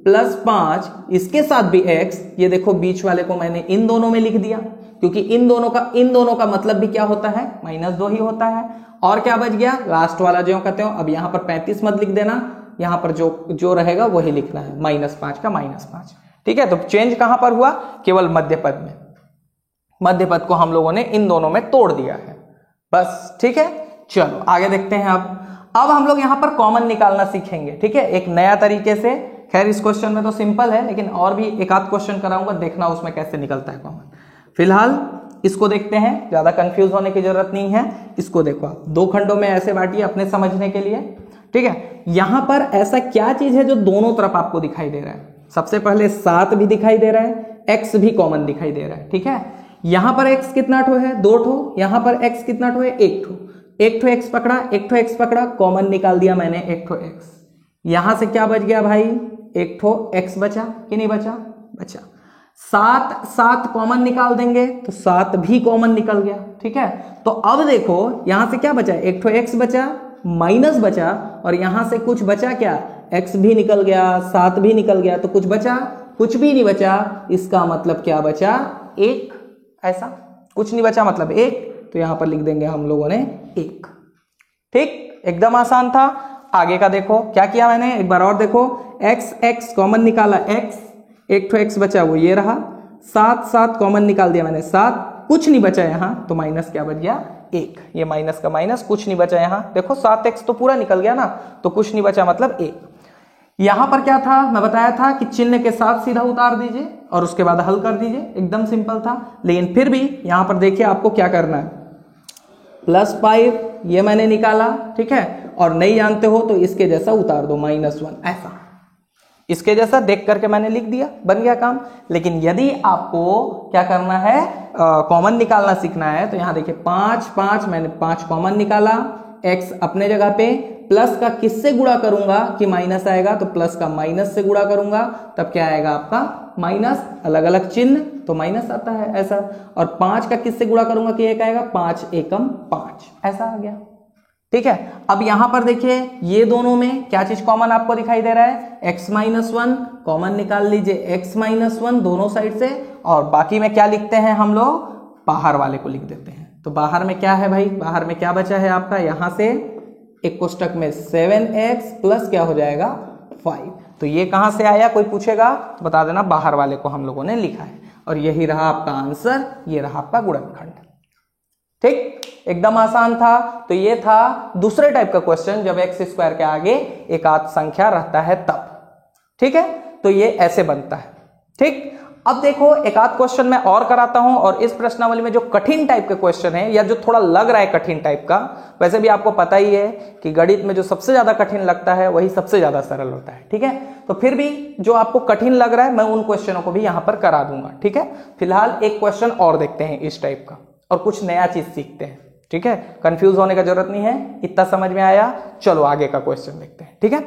+5 इसके साथ भी x। ये देखो बीच वाले को मैंने इन दोनों में लिख दिया, क्योंकि इन दोनों का मतलब भी क्या होता है, -2 ही होता है। और क्या बच गया, लास्ट वाला जो कहते हो। अब यहां पर 35 मत लिख देना, यहां पर जो रहेगा वही लिखना है, -5 का -5। ठीक है, तो चेंज कहां पर हुआ, केवल मध्य पद में। मध्य पद को हम लोगों ने इन दोनों में तोड़ दिया है बस। ठीक है, चलो आगे देखते हैं। अब हम लोग यहां पर कॉमन निकालना सीखेंगे। ठीक है, एक नया तरीके से। खैर इस क्वेश्चन में तो सिंपल है, लेकिन और भी एक आध क्वेश्चन कराऊंगा, देखना उसमें कैसे निकलता है कॉमन। फिलहाल इसको देखते हैं, ज्यादा कंफ्यूज होने की जरूरत नहीं है। इसको देखो आप, 2 खंडों में ऐसे बांटिए अपने समझने के लिए। ठीक है, यहां पर ऐसा क्या चीज है जो दोनों तरफ आपको दिखाई दे रहा है। सबसे पहले 7 भी दिखाई दे रहा है, x भी कॉमन दिखाई दे रहा है। ठीक है, यहां पर x कितना ठो है, 2 ठो, यहां पर x कितना ठो है, 1 ठो। 1 ठो x पकड़ा, 1 ठो x पकड़ा, कॉमन निकाल दिया मैंने 1 ठो x। यहां से क्या बच गया भाई, 1 ठो x बचा कि नहीं बचा, बचा। 7 कॉमन निकाल देंगे तो 7 भी कॉमन निकल गया। ठीक है, तो अब देखो यहां से क्या बचा, 1 ठो x बचा, माइनस बचा, और यहां से कुछ बचा क्या, x भी निकल गया, 7 भी निकल गया, तो कुछ बचा, कुछ भी नहीं बचा। इसका मतलब क्या बचा, 1। ऐसा कुछ नहीं बचा मतलब 1, तो यहां पर लिख देंगे हम लोगों ने 1। ठीक, एकदम आसान था। आगे का देखो क्या किया मैंने, एक बार और देखो, x कॉमन निकाला, x, 1 ठो x बचा वो ये रहा, 7 कॉमन निकाल दिया मैंने 7, कुछ नहीं बचा यहां, तो माइनस क्या बच गया, 1। ये माइनस का माइनस, कुछ नहीं बचा यहां, देखो 7x तो पूरा निकल गया ना, तो कुछ नहीं बचा मतलब 1। यहां पर क्या था, मैं बताया था कि चिन्ह के साथ सीधा उतार दीजिए और उसके बाद हल कर दीजिए, एकदम सिंपल था। लेकिन फिर भी यहां पर देखिए आपको क्या करना है, +5 ये मैंने निकाला। ठीक है, और नहीं जानते हो तो इसके जैसा उतार दो, -1 ऐसा, इसके जैसा देख करके मैंने लिख दिया, बन गया काम। लेकिन यदि आपको क्या करना है, कॉमन निकालना सीखना है, तो यहां देखिए 5 मैंने 5 कॉमन निकाला, x अपने जगह पे, प्लस का किससे गुणा करूंगा कि माइनस आएगा, तो प्लस का माइनस से गुणा करूंगा, तब क्या आएगा आपका माइनस, अलग अलग चिन्ह तो माइनस आता है ऐसा। और 5 का किससे गुणा करूंगा कि 1 आएगा, 5 एकम 5, ऐसा आ गया। ठीक है, अब यहां पर देखिए ये दोनों में क्या चीज कॉमन आपको दिखाई दे रहा है, x-1 कॉमन निकाल लीजिए, x-1 दोनों साइड से, और बाकी में क्या लिखते हैं हम लोग, बाहर वाले को लिख देते हैं। तो बाहर में क्या है भाई, बाहर में क्या बचा है आपका, यहां से एक कोष्टक में 7x प्लस क्या हो जाएगा 5। तो ये कहां से आया, कोई पूछेगा तो बता देना, बाहर वाले को हम लोगों ने लिखा है, और यही रहा आपका आंसर, ये रहा आपका गुणनखंड। ठीक, एकदम आसान था। तो ये था दूसरे टाइप का क्वेश्चन, जब x² के आगे एक आध संख्या रहता है तब। ठीक है, तो ये ऐसे बनता है। ठीक, अब देखो एक आध क्वेश्चन मैं और कराता हूं, और इस प्रश्नावली में जो कठिन टाइप का क्वेश्चन है, या जो थोड़ा लग रहा है कठिन टाइप का, वैसे भी आपको पता ही है कि गणित में जो सबसे ज्यादा कठिन लगता है वही सबसे ज्यादा सरल होता है। ठीक है, तो फिर भी जो आपको कठिन लग रहा है मैं उन क्वेश्चनों को भी यहां पर करा दूंगा। ठीक है, फिलहाल एक क्वेश्चन और देखते हैं इस टाइप का, और कुछ नया चीज सीखते हैं। ठीक है, कंफ्यूज होने का जरूरत नहीं है, इतना समझ में आया। चलो आगे का क्वेश्चन देखते हैं। ठीक है,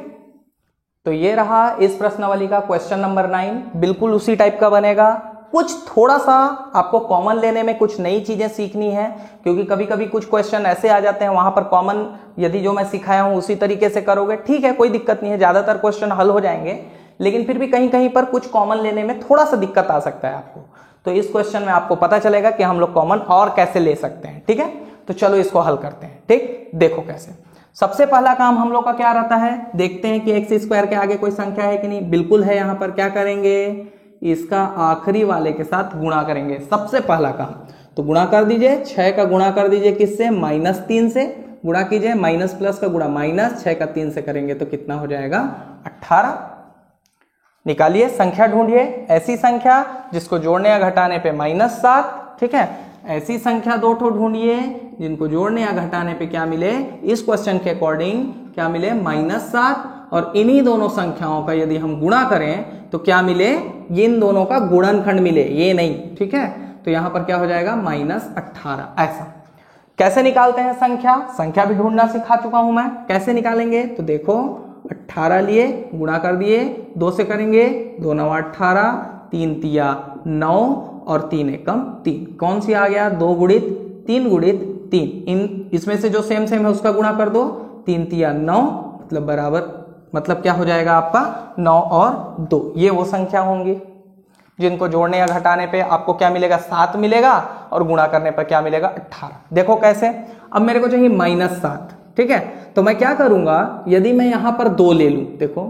तो ये रहा इस प्रश्नावली का क्वेश्चन नंबर 9, बिल्कुल उसी टाइप का बनेगा। कुछ थोड़ा सा आपको कॉमन लेने में कुछ नई चीजें सीखनी है, क्योंकि कभी कभी कुछ क्वेश्चन ऐसे आ जाते हैं, वहां पर कॉमन यदि जो मैं सिखाया हूं उसी तरीके से करोगे, ठीक है कोई दिक्कत नहीं है, ज्यादातर क्वेश्चन हल हो जाएंगे। लेकिन फिर भी कहीं कहीं पर कुछ कॉमन लेने में थोड़ा सा दिक्कत आ सकता है आपको, तो इस क्वेश्चन में आपको पता चलेगा कि हम लोग कॉमन और कैसे ले सकते हैं। ठीक है, तो चलो इसको हल करते हैं। ठीक, देखो कैसे। सबसे पहला काम हम लोग का क्या रहता है, देखते हैं कि x² के आगे कोई संख्या है कि नहीं, बिल्कुल है। यहां पर क्या करेंगे, इसका आखिरी वाले के साथ गुणा करेंगे, सबसे पहला काम। तो गुणा कर दीजिए, 6 का गुणा कर दीजिए किससे, -3 से, गुणा कीजिए, माइनस प्लस का गुणा माइनस, 6 का 3 से करेंगे तो कितना हो जाएगा 18। निकालिए, संख्या ढूंढिए, ऐसी संख्या जिसको जोड़ने या घटाने पे -7, ठीक है। ऐसी संख्या दो ठो ढूंढिए जिनको जोड़ने या घटाने पे क्या मिले, इस क्वेश्चन के अकॉर्डिंग क्या मिले -7, और इन्हीं दोनों संख्याओं का यदि हम गुणा करें तो क्या मिले, इन दोनों का गुणनखंड मिले, ये नहीं, ठीक है। तो यहां पर क्या हो जाएगा -18। ऐसा कैसे निकालते हैं संख्या, संख्या भी ढूंढना सिखा चुका हूं मैं, कैसे निकालेंगे तो देखो 18 लिए, गुणा कर दिए, 2 से करेंगे, 2 9 18, 3 तिया 9 और 3 एकम 3, कौन सी आ गया, 2 गुणित 3 गुणित 3, इन इसमें से जो सेम सेम है उसका गुणा कर दो, 3 तिया 9 मतलब बराबर, मतलब क्या हो जाएगा आपका 9 और 2, ये वो संख्या होंगी जिनको जोड़ने या घटाने पे आपको क्या मिलेगा 7 मिलेगा, और गुणा करने पर क्या मिलेगा 18। देखो कैसे, अब मेरे को चाहिए -7, ठीक है। तो मैं क्या करूंगा, यदि मैं यहां पर 2 ले लूं, देखो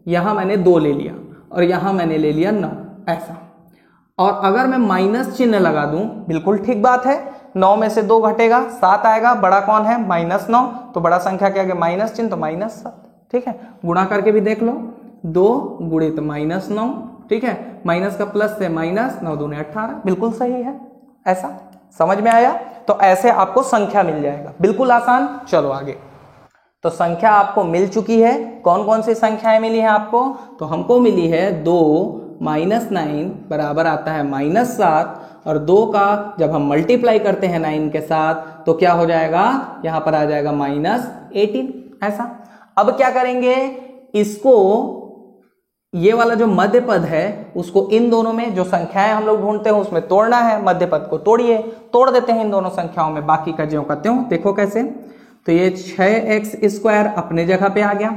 यहां मैंने 2 ले लिया और यहां मैंने ले लिया 9, ऐसा, और अगर मैं माइनस चिन्ह लगा दूं, बिल्कुल ठीक बात है, 9 में से 2 घटेगा 7 आएगा, बड़ा कौन है -9, तो बड़ा संख्या के आगे माइनस चिन्ह तो -7, ठीक है। गुणा करके भी देख लो, 2 गुणित -9, ठीक है, माइनस का प्लस से माइनस, 9 दूने 18, बिल्कुल सही है। ऐसा समझ में आया, तो ऐसे आपको संख्या मिल जाएगा, बिल्कुल आसान। चलो आगे, तो संख्या आपको मिल चुकी है, कौन कौन सी संख्याएं मिली हैं आपको, तो हमको मिली है 2 -9 बराबर आता है -7, और 2 का जब हम मल्टीप्लाई करते हैं 9 के साथ तो क्या हो जाएगा, यहां पर आ जाएगा -18, ऐसा। अब क्या करेंगे, इसको ये वाला जो मध्य पद है उसको इन दोनों में जो संख्याएं हम लोग ढूंढते हैं उसमें तोड़ना है, मध्य पद को तोड़िए, तोड़ देते हैं इन दोनों संख्याओं में, बाकी का ज्यों का त्यों। देखो कैसे, तो ये 6x² अपने जगह पे आ गया,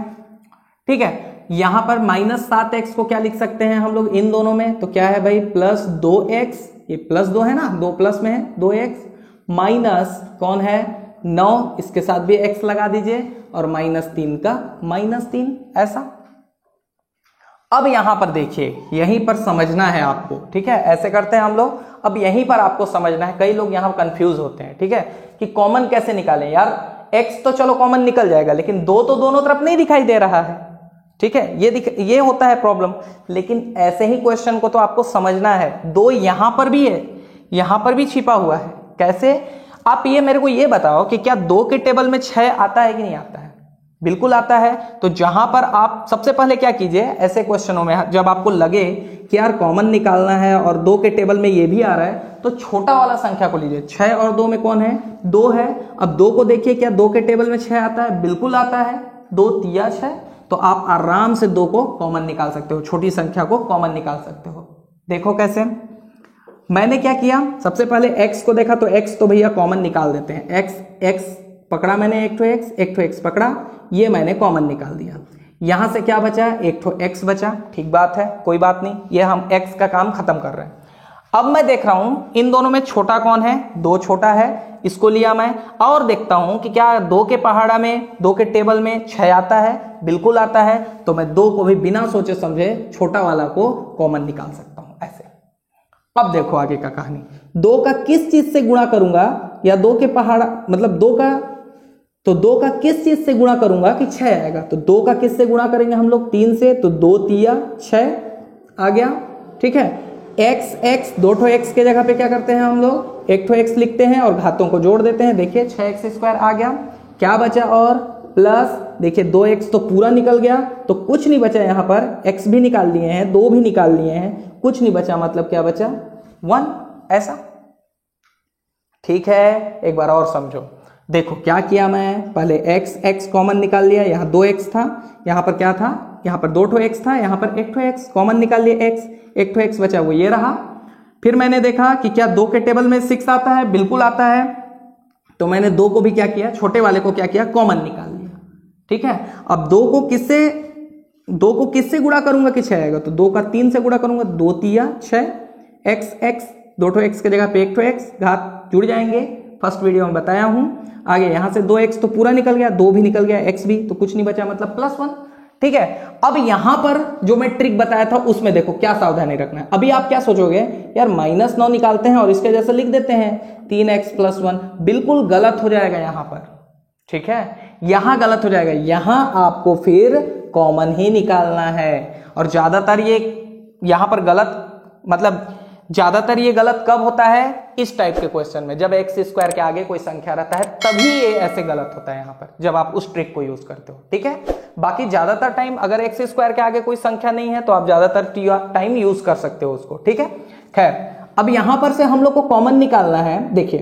ठीक है। यहां पर -7x को क्या लिख सकते हैं हम लोग इन दोनों में, तो क्या है भाई +2x, ये +2 है ना, 2 प्लस में है 2x, माइनस कौन है 9, इसके साथ भी x लगा दीजिए, और -3 का -3, ऐसा। अब यहां पर देखिए, यहीं पर समझना है आपको, ठीक है, ऐसे करते हैं हम लोग। अब यहीं पर आपको समझना है, कई लोग यहां कंफ्यूज होते हैं, ठीक है, कि कॉमन कैसे निकालें यार, x तो चलो कॉमन निकल जाएगा, लेकिन 2 तो दोनों तरफ नहीं दिखाई दे रहा है, ठीक है, ये होता है प्रॉब्लम। लेकिन ऐसे ही क्वेश्चन को तो आपको समझना है, 2 यहां पर भी है, यहां पर भी छिपा हुआ है, कैसे, आप ये मेरे को ये बताओ कि क्या 2 के टेबल में 6 आता है कि नहीं आता है, बिल्कुल आता है। तो जहां पर आप सबसे पहले क्या कीजिए, ऐसे क्वेश्चनों में जब आपको लगे कि यार कॉमन निकालना है और 2 के टेबल में ये भी आ रहा है, तो छोटा वाला संख्या को लीजिए, 6 और 2 में कौन है, 2 है। अब 2 को देखिए, क्या 2 के टेबल में 6 आता है, बिल्कुल आता है, 2 तिया 6, तो आप आराम से 2 को कॉमन निकाल सकते हो, छोटी संख्या को कॉमन निकाल सकते हो। देखो कैसे, मैंने क्या किया, सबसे पहले x को देखा, तो x तो भैया कॉमन निकाल देते हैं, x पकड़ा मैंने, एक ठो x पकड़ा, ये मैंने कॉमन निकाल दिया। यहां से क्या बचा, एक ठो x बचा, ठीक बात है, कोई बात नहीं, ये हम x का काम खत्म कर रहे हैं। अब मैं देख रहा हूं इन दोनों में छोटा कौन है, 2 छोटा है, इसको लिया मैं, और देखता हूं कि क्या 2 के पहाड़ा में, 2 के टेबल में 6 आता है, बिल्कुल आता है, तो मैं 2 को भी बिना सोचे समझे छोटा वाला को कॉमन निकाल सकता हूं, ऐसे। अब देखो आगे का कहानी, 2 का किस चीज से गुणा करूंगा, या 2 के पहाड़ा मतलब 2 का, तो 2 का किस चीज से गुणा करूंगा कि 6 आएगा, तो 2 का किस से गुणा करेंगे हम लोग, 3 से, तो 2 तिया 6 आ गया, ठीक है। x 2 ठो x के जगह पे क्या करते हैं हम लोग, एक ठो x लिखते हैं और घातों को जोड़ देते हैं, देखिए 6x² आ गया, क्या बचा, और प्लस देखिए 2x तो पूरा निकल गया, तो कुछ नहीं बचा यहां पर, x भी निकाल लिए हैं, 2 भी निकाल लिए हैं, कुछ नहीं बचा, मतलब क्या बचा 1, ऐसा, ठीक है। एक बार और समझो, देखो क्या किया मैं, पहले x कॉमन निकाल लिया, यहाँ 2x था, यहाँ पर क्या था, यहाँ पर 2 ठो x था, यहाँ पर 1 ठो x कॉमन निकाल लिए, एक ठो x बचा, वो ये रहा। फिर मैंने देखा कि क्या 2 के टेबल में 6 आता है, बिल्कुल आता है, तो मैंने 2 को भी क्या किया, छोटे वाले को क्या किया, कॉमन निकाल लिया, ठीक है। अब 2 को किससे गुणा करूंगा कि 6 आएगा, तो 2 का 3 से गुणा करूंगा, 2 तिया 6, x 2 ठो x के जगह पे 1 ठो x, घात जुड़ जाएंगे, फर्स्ट वीडियो में बताया हूं। आगे यहां से 2x तो पूरा निकल गया, 2 भी निकल गया, x भी, तो कुछ नहीं बचा, मतलब +1, ठीक है। अब यहां पर जो मैं ट्रिक बताया था उसमें देखो क्या सावधानी रखना है। अभी आप क्या सोचोगे, यार -9 निकालते हैं और इसके जैसे लिख देते हैं 3x + 1, बिल्कुल गलत हो जाएगा यहां पर, ठीक है, यहां गलत हो जाएगा, यहां आपको फिर कॉमन ही निकालना है। और ज्यादातर ये यहां पर गलत, मतलब ज्यादातर ये गलत कब होता है, इस टाइप के क्वेश्चन में, जब एक्स स्क्वायर के आगे कोई संख्या रहता है तभी ये ऐसे गलत होता है यहां पर, जब आप उस ट्रिक को यूज करते हो। ठीक है, बाकी ज्यादातर टाइम अगर एक्स स्क्वायर के आगे कोई संख्या नहीं है तो आप ज्यादातर टाइम यूज कर सकते हो उसको। ठीक है, खैर अब यहां पर से हम लोग को कॉमन निकालना है। देखिए,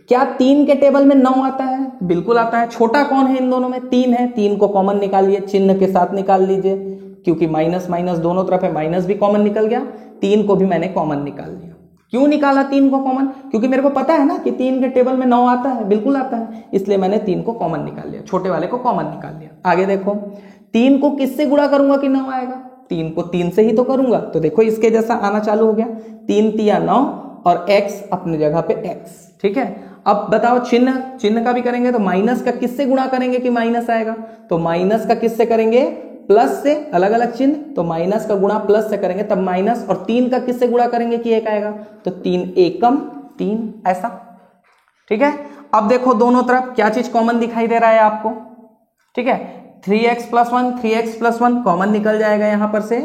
क्या 3 के टेबल में 9 आता है? बिल्कुल आता है। छोटा कौन है इन दोनों में? 3 है। 3 को कॉमन निकालिए, चिन्ह के साथ निकाल लीजिए, क्योंकि माइनस माइनस दोनों तरफ है, माइनस भी कॉमन निकल गया। 3 को भी मैंने कॉमन निकाल लिया। क्यों निकाला 3 को कॉमन? क्योंकि मेरे को पता है ना कि 3 के टेबल में 9 आता है, बिल्कुल आता है, इसलिए मैंने 3 को कॉमन निकाल लिया, छोटे वाले को कॉमन निकाल लिया। आगे देखो, 3 को किससे गुणा करूंगा कि 9 आएगा? 3 को 3 से ही तो करूंगा, तो देखो इसके जैसा आना चालू हो गया। 3 तिया 9 और x अपनी जगह पे x। ठीक है, अब बताओ चिन्ह का भी करेंगे तो माइनस का किससे गुणा करेंगे कि माइनस आएगा? तो माइनस का किससे करेंगे? प्लस से। अलग अलग चिन्ह, तो माइनस का गुणा प्लस से करेंगे तब माइनस। और 3 का किससे गुणा करेंगे कि 1 आएगा? तो 3 एकम 3, ऐसा। ठीक है, अब देखो दोनों तरफ क्या चीज कॉमन दिखाई दे रहा है आपको? ठीक है, 3x + 1, 3x + 1 कॉमन निकल जाएगा यहां पर से।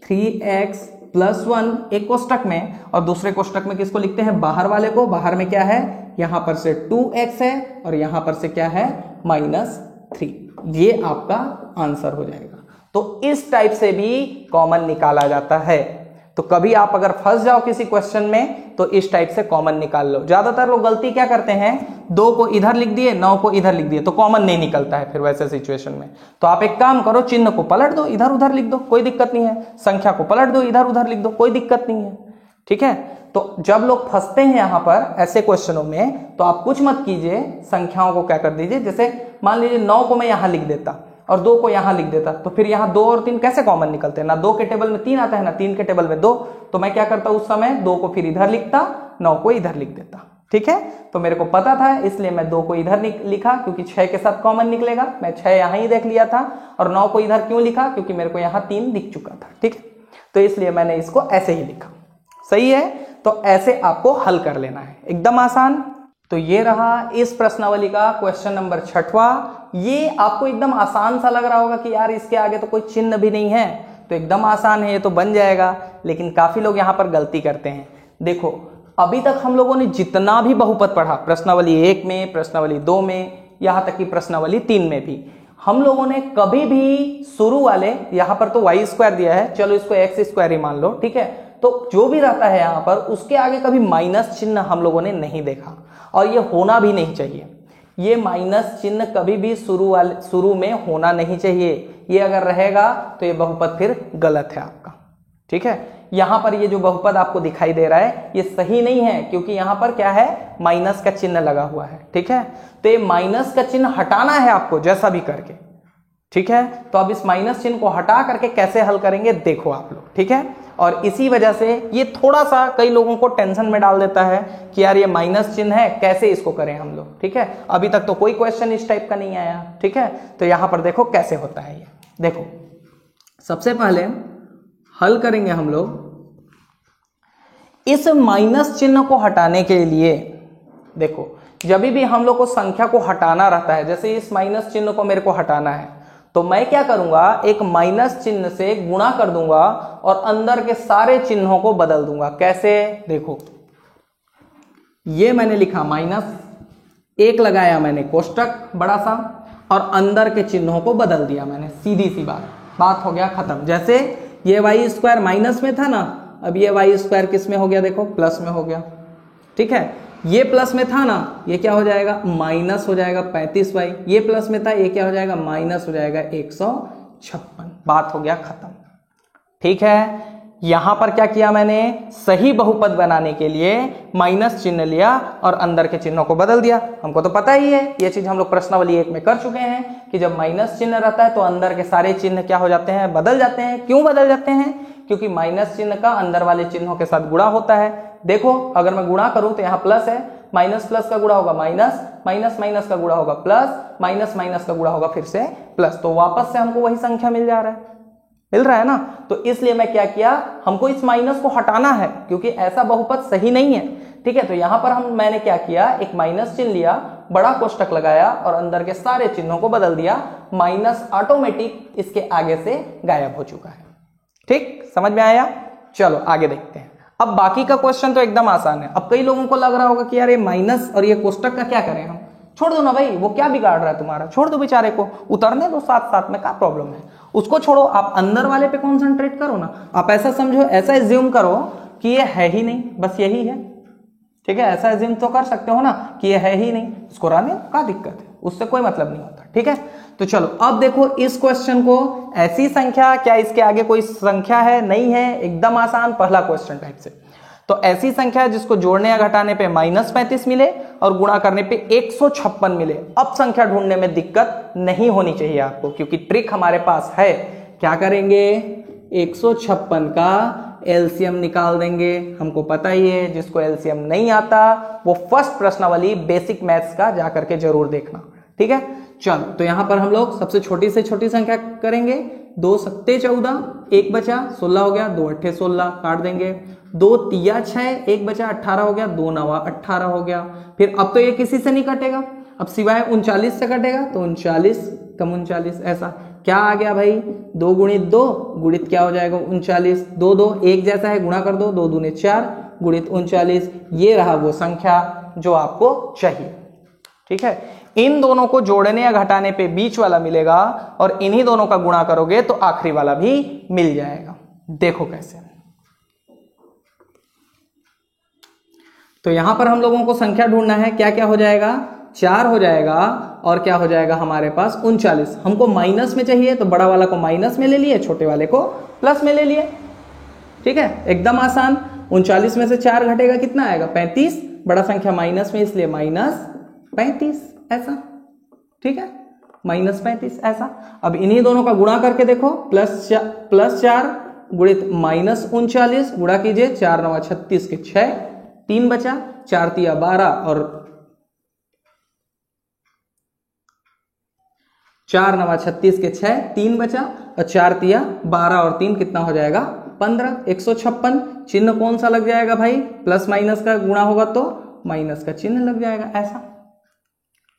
3x + 1 एक कोष्टक में, और दूसरे कोष्टक में किसको लिखते हैं? बाहर वाले को। बाहर में क्या है? यहां पर से 2x है और यहां पर से क्या है? -3। ये आपका आंसर हो जाएगा। तो इस टाइप से भी कॉमन निकाला जाता है। तो कभी आप अगर फंस जाओ किसी क्वेश्चन में तो इस टाइप से कॉमन निकाल लो। ज्यादातर लोग गलती क्या करते हैं, 2 को इधर लिख दिए, 9 को इधर लिख दिए, तो कॉमन नहीं निकलता है फिर वैसे सिचुएशन में। तो आप एक काम करो, चिन्ह को पलट दो, इधर उधर लिख दो, कोई दिक्कत नहीं है। संख्या को पलट दो, इधर उधर लिख दो, कोई दिक्कत नहीं है। ठीक है, तो जब लोग फंसते हैं यहां पर ऐसे क्वेश्चनों में, तो आप कुछ मत कीजिए, संख्याओं को क्या कर दीजिए, जैसे मान लीजिए 9 को मैं यहां लिख देता और 2 को यहां लिख देता, तो फिर यहां 2 और 3 कैसे कॉमन निकलते हैं? ना 2 के टेबल में 3 आता है, ना 3 के टेबल में 2। तो मैं क्या करता उस समय, 2 को फिर इधर लिखता, 9 को इधर लिख देता। ठीक है, तो मेरे को पता था इसलिए मैं 2 को इधर लिखा, क्योंकि 6 के साथ कॉमन निकलेगा। मैं 6 यहां ही देख लिया था। और 9 को इधर क्यों लिखा? क्योंकि मेरे को यहां 3 दिख चुका था। ठीक है, तो इसलिए मैंने इसको ऐसे ही लिखा। सही है, तो ऐसे आपको हल कर लेना है, एकदम आसान। तो ये रहा इस प्रश्नावली का क्वेश्चन नंबर 6वां। ये आपको एकदम आसान सा लग रहा होगा कि यार इसके आगे तो कोई चिन्ह भी नहीं है, तो एकदम आसान है, ये तो बन जाएगा। लेकिन काफी लोग यहां पर गलती करते हैं। देखो, अभी तक हम लोगों ने जितना भी बहुपद पढ़ा, प्रश्नावली 1 में, प्रश्नावली 2 में, यहां तक कि प्रश्नावली 3 में भी, हम लोगों ने कभी भी शुरू वाले, यहां पर तो y² दिया है, चलो इसको x² ही मान लो। ठीक है, तो जो भी रहता है यहां पर उसके आगे कभी माइनस चिन्ह हम लोगों ने नहीं देखा, और ये होना भी नहीं चाहिए। ये माइनस चिन्ह कभी भी शुरू में होना नहीं चाहिए। ये अगर रहेगा तो ये बहुपद फिर गलत है आपका। ठीक है, यहां पर ये जो बहुपद आपको दिखाई दे रहा है ये सही नहीं है, क्योंकि यहां पर क्या है, माइनस का चिन्ह लगा हुआ है। ठीक है, तो ये माइनस का चिन्ह हटाना है आपको जैसा भी करके। ठीक है, तो अब इस माइनस चिन्ह को हटा करके कैसे हल करेंगे देखो आप लोग। ठीक है, और इसी वजह से ये थोड़ा सा कई लोगों को टेंशन में डाल देता है कि यार ये माइनस चिन्ह है, कैसे इसको करें हम लोग। ठीक है, अभी तक तो कोई क्वेश्चन इस टाइप का नहीं आया। ठीक है, तो यहां पर देखो कैसे होता है ये। देखो, सबसे पहले हल करेंगे हम लोग इस माइनस चिन्ह को हटाने के लिए। देखो, जब भी हम लोग को संख्या को हटाना रहता है, जैसे इस माइनस चिन्ह को मेरे को हटाना है, तो मैं क्या करूंगा, एक माइनस चिन्ह से गुणा कर दूंगा और अंदर के सारे चिन्हों को बदल दूंगा। कैसे? देखो, ये मैंने लिखा -1 लगाया मैंने कोष्टक बड़ा सा, और अंदर के चिन्हों को बदल दिया मैंने। सीधी सी बात हो गया खत्म। जैसे ये y² माइनस में था ना, अब ये y² किस में हो गया? देखो, प्लस में हो गया। ठीक है, ये प्लस में था ना, ये क्या हो जाएगा? माइनस हो जाएगा 35y। ये प्लस में था, ये क्या हो जाएगा? माइनस हो जाएगा 156। बात हो गया खत्म। ठीक है, यहां पर क्या किया मैंने, सही बहुपद बनाने के लिए माइनस चिन्ह लिया और अंदर के चिन्हों को बदल दिया। हमको तो पता ही है, ये चीज हम लोग प्रश्नावली 1 में कर चुके हैं कि जब माइनस चिन्ह रहता है तो अंदर के सारे चिन्ह क्या हो जाते हैं? बदल जाते हैं। क्यों बदल जाते हैं? क्योंकि माइनस चिन्ह का अंदर वाले चिन्हों के साथ गुणा होता है। देखो, अगर मैं गुणा करूं तो यहाँ प्लस है, माइनस प्लस का गुणा होगा माइनस, माइनस माइनस का गुणा होगा प्लस, माइनस माइनस का गुणा होगा फिर से प्लस, तो वापस से हमको वही संख्या मिल रहा है ना। तो इसलिए मैं क्या किया, हमको इस माइनस को हटाना है, क्योंकि ऐसा बहुपद सही नहीं है। ठीक है, तो यहां पर मैंने क्या किया, एक माइनस चिन्ह लिया बड़ा कोष्टक लगाया और अंदर के सारे चिन्हों को बदल दिया, माइनस ऑटोमेटिक इसके आगे से गायब हो चुका है। ठीक, समझ में आया? चलो आगे देखते हैं। अब बाकी का क्वेश्चन तो एकदम आसान है। अब कई लोगों को लग रहा होगा कि यार ये माइनस और ये कोष्टक का क्या करें हम? छोड़ दो ना भाई, वो क्या बिगाड़ रहा है तुम्हारा, छोड़ दो बेचारे को, उतरने दो साथ साथ में, क्या प्रॉब्लम है, उसको छोड़ो, आप अंदर वाले पे कॉन्सेंट्रेट करो ना। आप ऐसा समझो, ऐसा एज्यूम करो कि ये है ही नहीं, बस यही है। ठीक है, ऐसा एज्यूम तो कर सकते हो ना कि ये है ही नहीं, उसको रहने दो, क्या दिक्कत है, उससे कोई मतलब नहीं होता। ठीक है, तो चलो अब देखो इस क्वेश्चन को, ऐसी संख्या, क्या इसके आगे कोई संख्या है? नहीं है, एकदम आसान पहला क्वेश्चन टाइप से। तो ऐसी संख्या जिसको जोड़ने या घटाने पे -35 मिले और गुणा करने पे 156 मिले। अब संख्या ढूंढने में दिक्कत नहीं होनी चाहिए आपको, क्योंकि ट्रिक हमारे पास है। क्या करेंगे? 156 का एलसीएम निकाल देंगे। हमको पता ही है, जिसको एलसीएम नहीं आता वो फर्स्ट प्रश्नावली बेसिक मैथ्स का जाकर के जरूर देखना। ठीक है, चलो तो यहां पर हम लोग सबसे छोटी से छोटी संख्या करेंगे। 2 सत्ते 14, 1 बचा 16 हो गया, 2 अट्ठे 16 काट देंगे, 2 तिया 6, 1 बचा 18 हो गया, 2 नवा 18 हो गया। फिर अब तो ये किसी से नहीं कटेगा, अब सिवाय 39 से कटेगा, तो 39 कम 39, ऐसा क्या आ गया भाई? 2 गुणित 2 गुणित क्या हो जाएगा? 39, 2 2 एक जैसा है, गुणा कर दो, 2 दूने 4 गुणित 39। ये रहा वो संख्या जो आपको चाहिए। ठीक है, इन दोनों को जोड़ने या घटाने पे बीच वाला मिलेगा और इन्हीं दोनों का गुणा करोगे तो आखिरी वाला भी मिल जाएगा। देखो कैसे। तो यहां पर हम लोगों को संख्या ढूंढना है, क्या क्या हो जाएगा? 4 हो जाएगा और क्या हो जाएगा हमारे पास? 39। हमको माइनस में चाहिए तो बड़ा वाला को माइनस में ले लिए, छोटे वाले को प्लस में ले लिए। ठीक है, एकदम आसान। 39 में से 4 घटेगा, कितना आएगा? 35। बड़ा संख्या माइनस में, इसलिए -35 ऐसा। ठीक है, -35 ऐसा। अब इन्हीं दोनों का गुणा करके देखो, +4 गुणित -39 गुणा कीजिए, 4 9 36 के 6, 3 बचा, 4 तिया 12 और 4 9 36 के 6, 3 बचा और 4 तिया 12 और 3 कितना हो जाएगा? 15। 156 चिन्ह कौन सा लग जाएगा भाई? प्लस माइनस का गुणा होगा तो माइनस का चिन्ह लग जाएगा, ऐसा।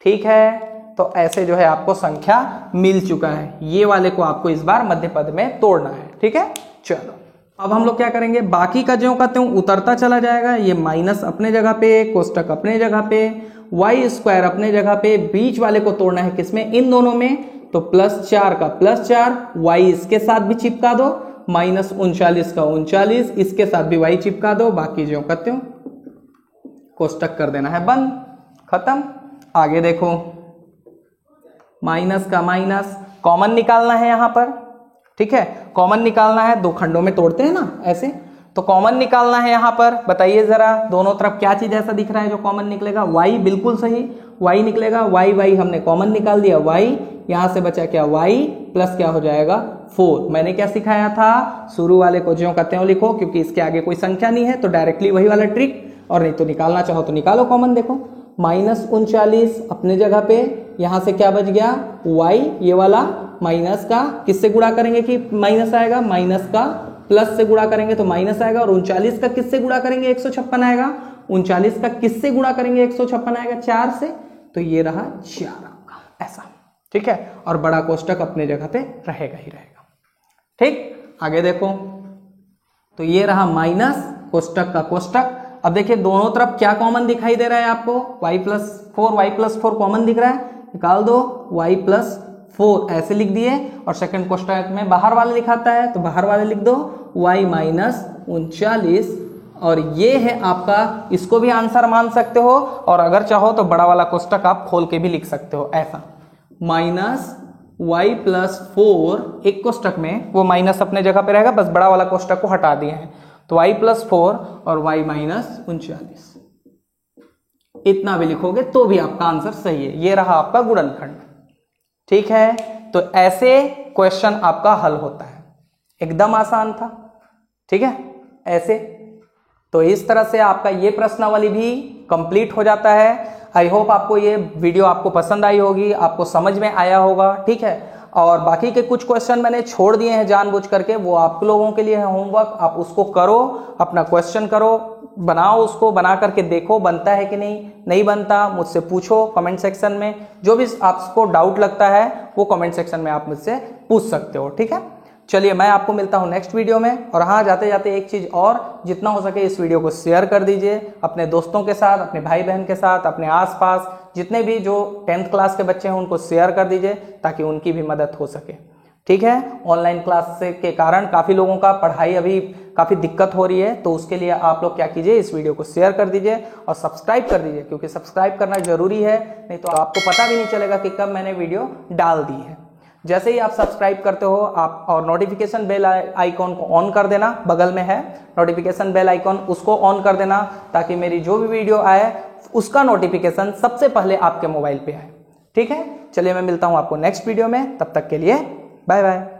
ठीक है, तो ऐसे जो है आपको संख्या मिल चुका है। ये वाले को आपको इस बार मध्य पद में तोड़ना है। ठीक है, चलो अब हम लोग क्या करेंगे? बाकी का ज्यों का त्यों उतरता चला जाएगा। ये माइनस अपने जगह पे, कोष्टक अपने जगह पे, y² अपने जगह पे, बीच वाले को तोड़ना है किसमें? इन दोनों में। तो +4 का +4, y इसके साथ भी चिपका दो, -39 का 39 इसके साथ भी y चिपका दो, बाकी ज्यों का त्यों कोष्टक कर देना है बंद, खत्म। आगे देखो, माइनस का माइनस कॉमन निकालना है यहां पर। ठीक है, कॉमन निकालना है, 2 खंडों में तोड़ते हैं ना ऐसे, तो कॉमन निकालना है यहां पर। बताइए जरा, दोनों तरफ क्या चीज ऐसा दिख रहा है जो कॉमन निकलेगा? y, बिल्कुल सही, y निकलेगा। y हमने कॉमन निकाल दिया, y यहां से बचा क्या? y प्लस क्या हो जाएगा? 4। मैंने क्या सिखाया था? शुरू वाले को ज्यों का त्यों लिखो, क्योंकि इसके आगे कोई संख्या नहीं है, तो डायरेक्टली वही वाला ट्रिक, और नहीं तो निकालना चाहो तो निकालो कॉमन। देखो -39 अपने जगह पे, यहां से क्या बच गया? y, ये वाला माइनस का किससे गुणा करेंगे कि माइनस आएगा? माइनस का प्लस से गुणा करेंगे तो माइनस आएगा, और 39 का किससे गुणा करेंगे? 156 आएगा। 39 का किससे गुणा करेंगे? 156 आएगा 4 से, तो ये रहा 4 आपका, ऐसा। ठीक है, और बड़ा कोष्टक अपने जगह पे रहेगा ही रहेगा। ठीक, आगे देखो, तो ये रहा माइनस कोष्टक का कोष्टक। अब देखिए दोनों तरफ क्या कॉमन दिखाई दे रहा है आपको? y+4 कॉमन दिख रहा है, निकाल दो। y+4 ऐसे लिख दिए, और सेकंड कोष्टक में बाहर वाले लिखाता है तो बाहर वाले लिख दो, y -39, और ये है आपका। इसको भी आंसर मान सकते हो, और अगर चाहो तो बड़ा वाला कोष्टक आप खोल के भी लिख सकते हो, ऐसा। -y+4 एक कोष्टक में, वो माइनस अपने जगह पे रहेगा, बस बड़ा वाला कोष्टक को हटा दिए हैं, तो y+4 और y -39 इतना भी लिखोगे तो भी आपका आंसर सही है। ये रहा आपका गुणनखंड। ठीक है, तो ऐसे क्वेश्चन आपका हल होता है, एकदम आसान था। ठीक है, ऐसे तो इस तरह से आपका ये प्रश्नावली भी कंप्लीट हो जाता है। आई होप आपको ये वीडियो आपको पसंद आई होगी, आपको समझ में आया होगा। ठीक है, और बाकी के कुछ क्वेश्चन मैंने छोड़ दिए हैं जानबूझ करके, वो आप लोगों के लिए है होमवर्क, आप उसको करो, अपना क्वेश्चन करो, बनाओ, उसको बना करके देखो बनता है कि नहीं बनता, मुझसे पूछो कमेंट सेक्शन में। जो भी आपको डाउट लगता है वो कमेंट सेक्शन में आप मुझसे पूछ सकते हो, ठीक है। चलिए मैं आपको मिलता हूं नेक्स्ट वीडियो में। और हाँ, जाते जाते एक चीज और, जितना हो सके इस वीडियो को शेयर कर दीजिए अपने दोस्तों के साथ, अपने भाई बहन के साथ, अपने आसपास जितने भी जो 10th क्लास के बच्चे हैं उनको शेयर कर दीजिए ताकि उनकी भी मदद हो सके, ठीक है। ऑनलाइन क्लास के कारण काफी लोगों का पढ़ाई अभी काफी दिक्कत हो रही है, तो उसके लिए आप लोग क्या कीजिए, इस वीडियो को शेयर कर दीजिए और सब्सक्राइब कर दीजिए, क्योंकि सब्सक्राइब करना जरूरी है, नहीं तो आपको पता भी नहीं चलेगा कि कब मैंने वीडियो डाल दी है। जैसे ही आप सब्सक्राइब करते हो आप, और नोटिफिकेशन बेल आइकॉन को ऑन कर देना, बगल में है नोटिफिकेशन बेल आइकॉन, उसको ऑन कर देना ताकि मेरी जो भी वीडियो आए उसका नोटिफिकेशन सबसे पहले आपके मोबाइल पे आए, ठीक है। चलिए मैं मिलता हूं आपको नेक्स्ट वीडियो में, तब तक के लिए बाय बाय।